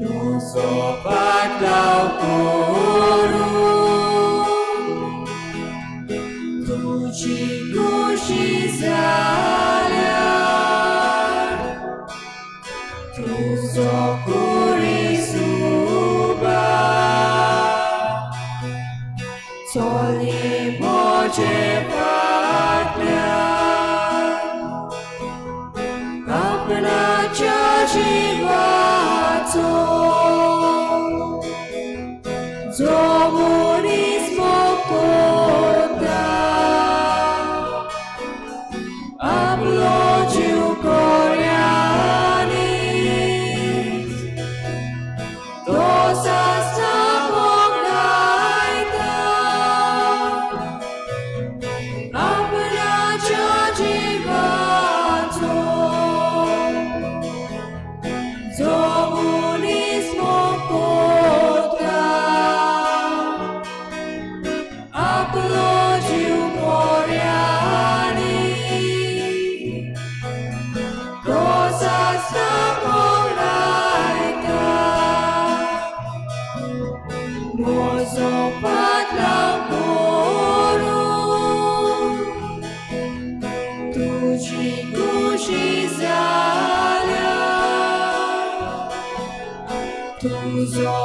तुझो फाटलाव करूं तुझी कुशी जाल्या तुझो कुडी सुबा चोये मोजे फाटल्या आपणाच्या जिवाचो जो मनीस मोकोता आपलो जीव कोऱ्यांनी तो सासना कोगडायता आपणाच्या जिवाचो जो मनीस मोकोता आपलो जीव कोऱ्यांनी तो सासना कोगडायता मोजो फाटलाव करूं तुझी कुशी जाल्या तुझो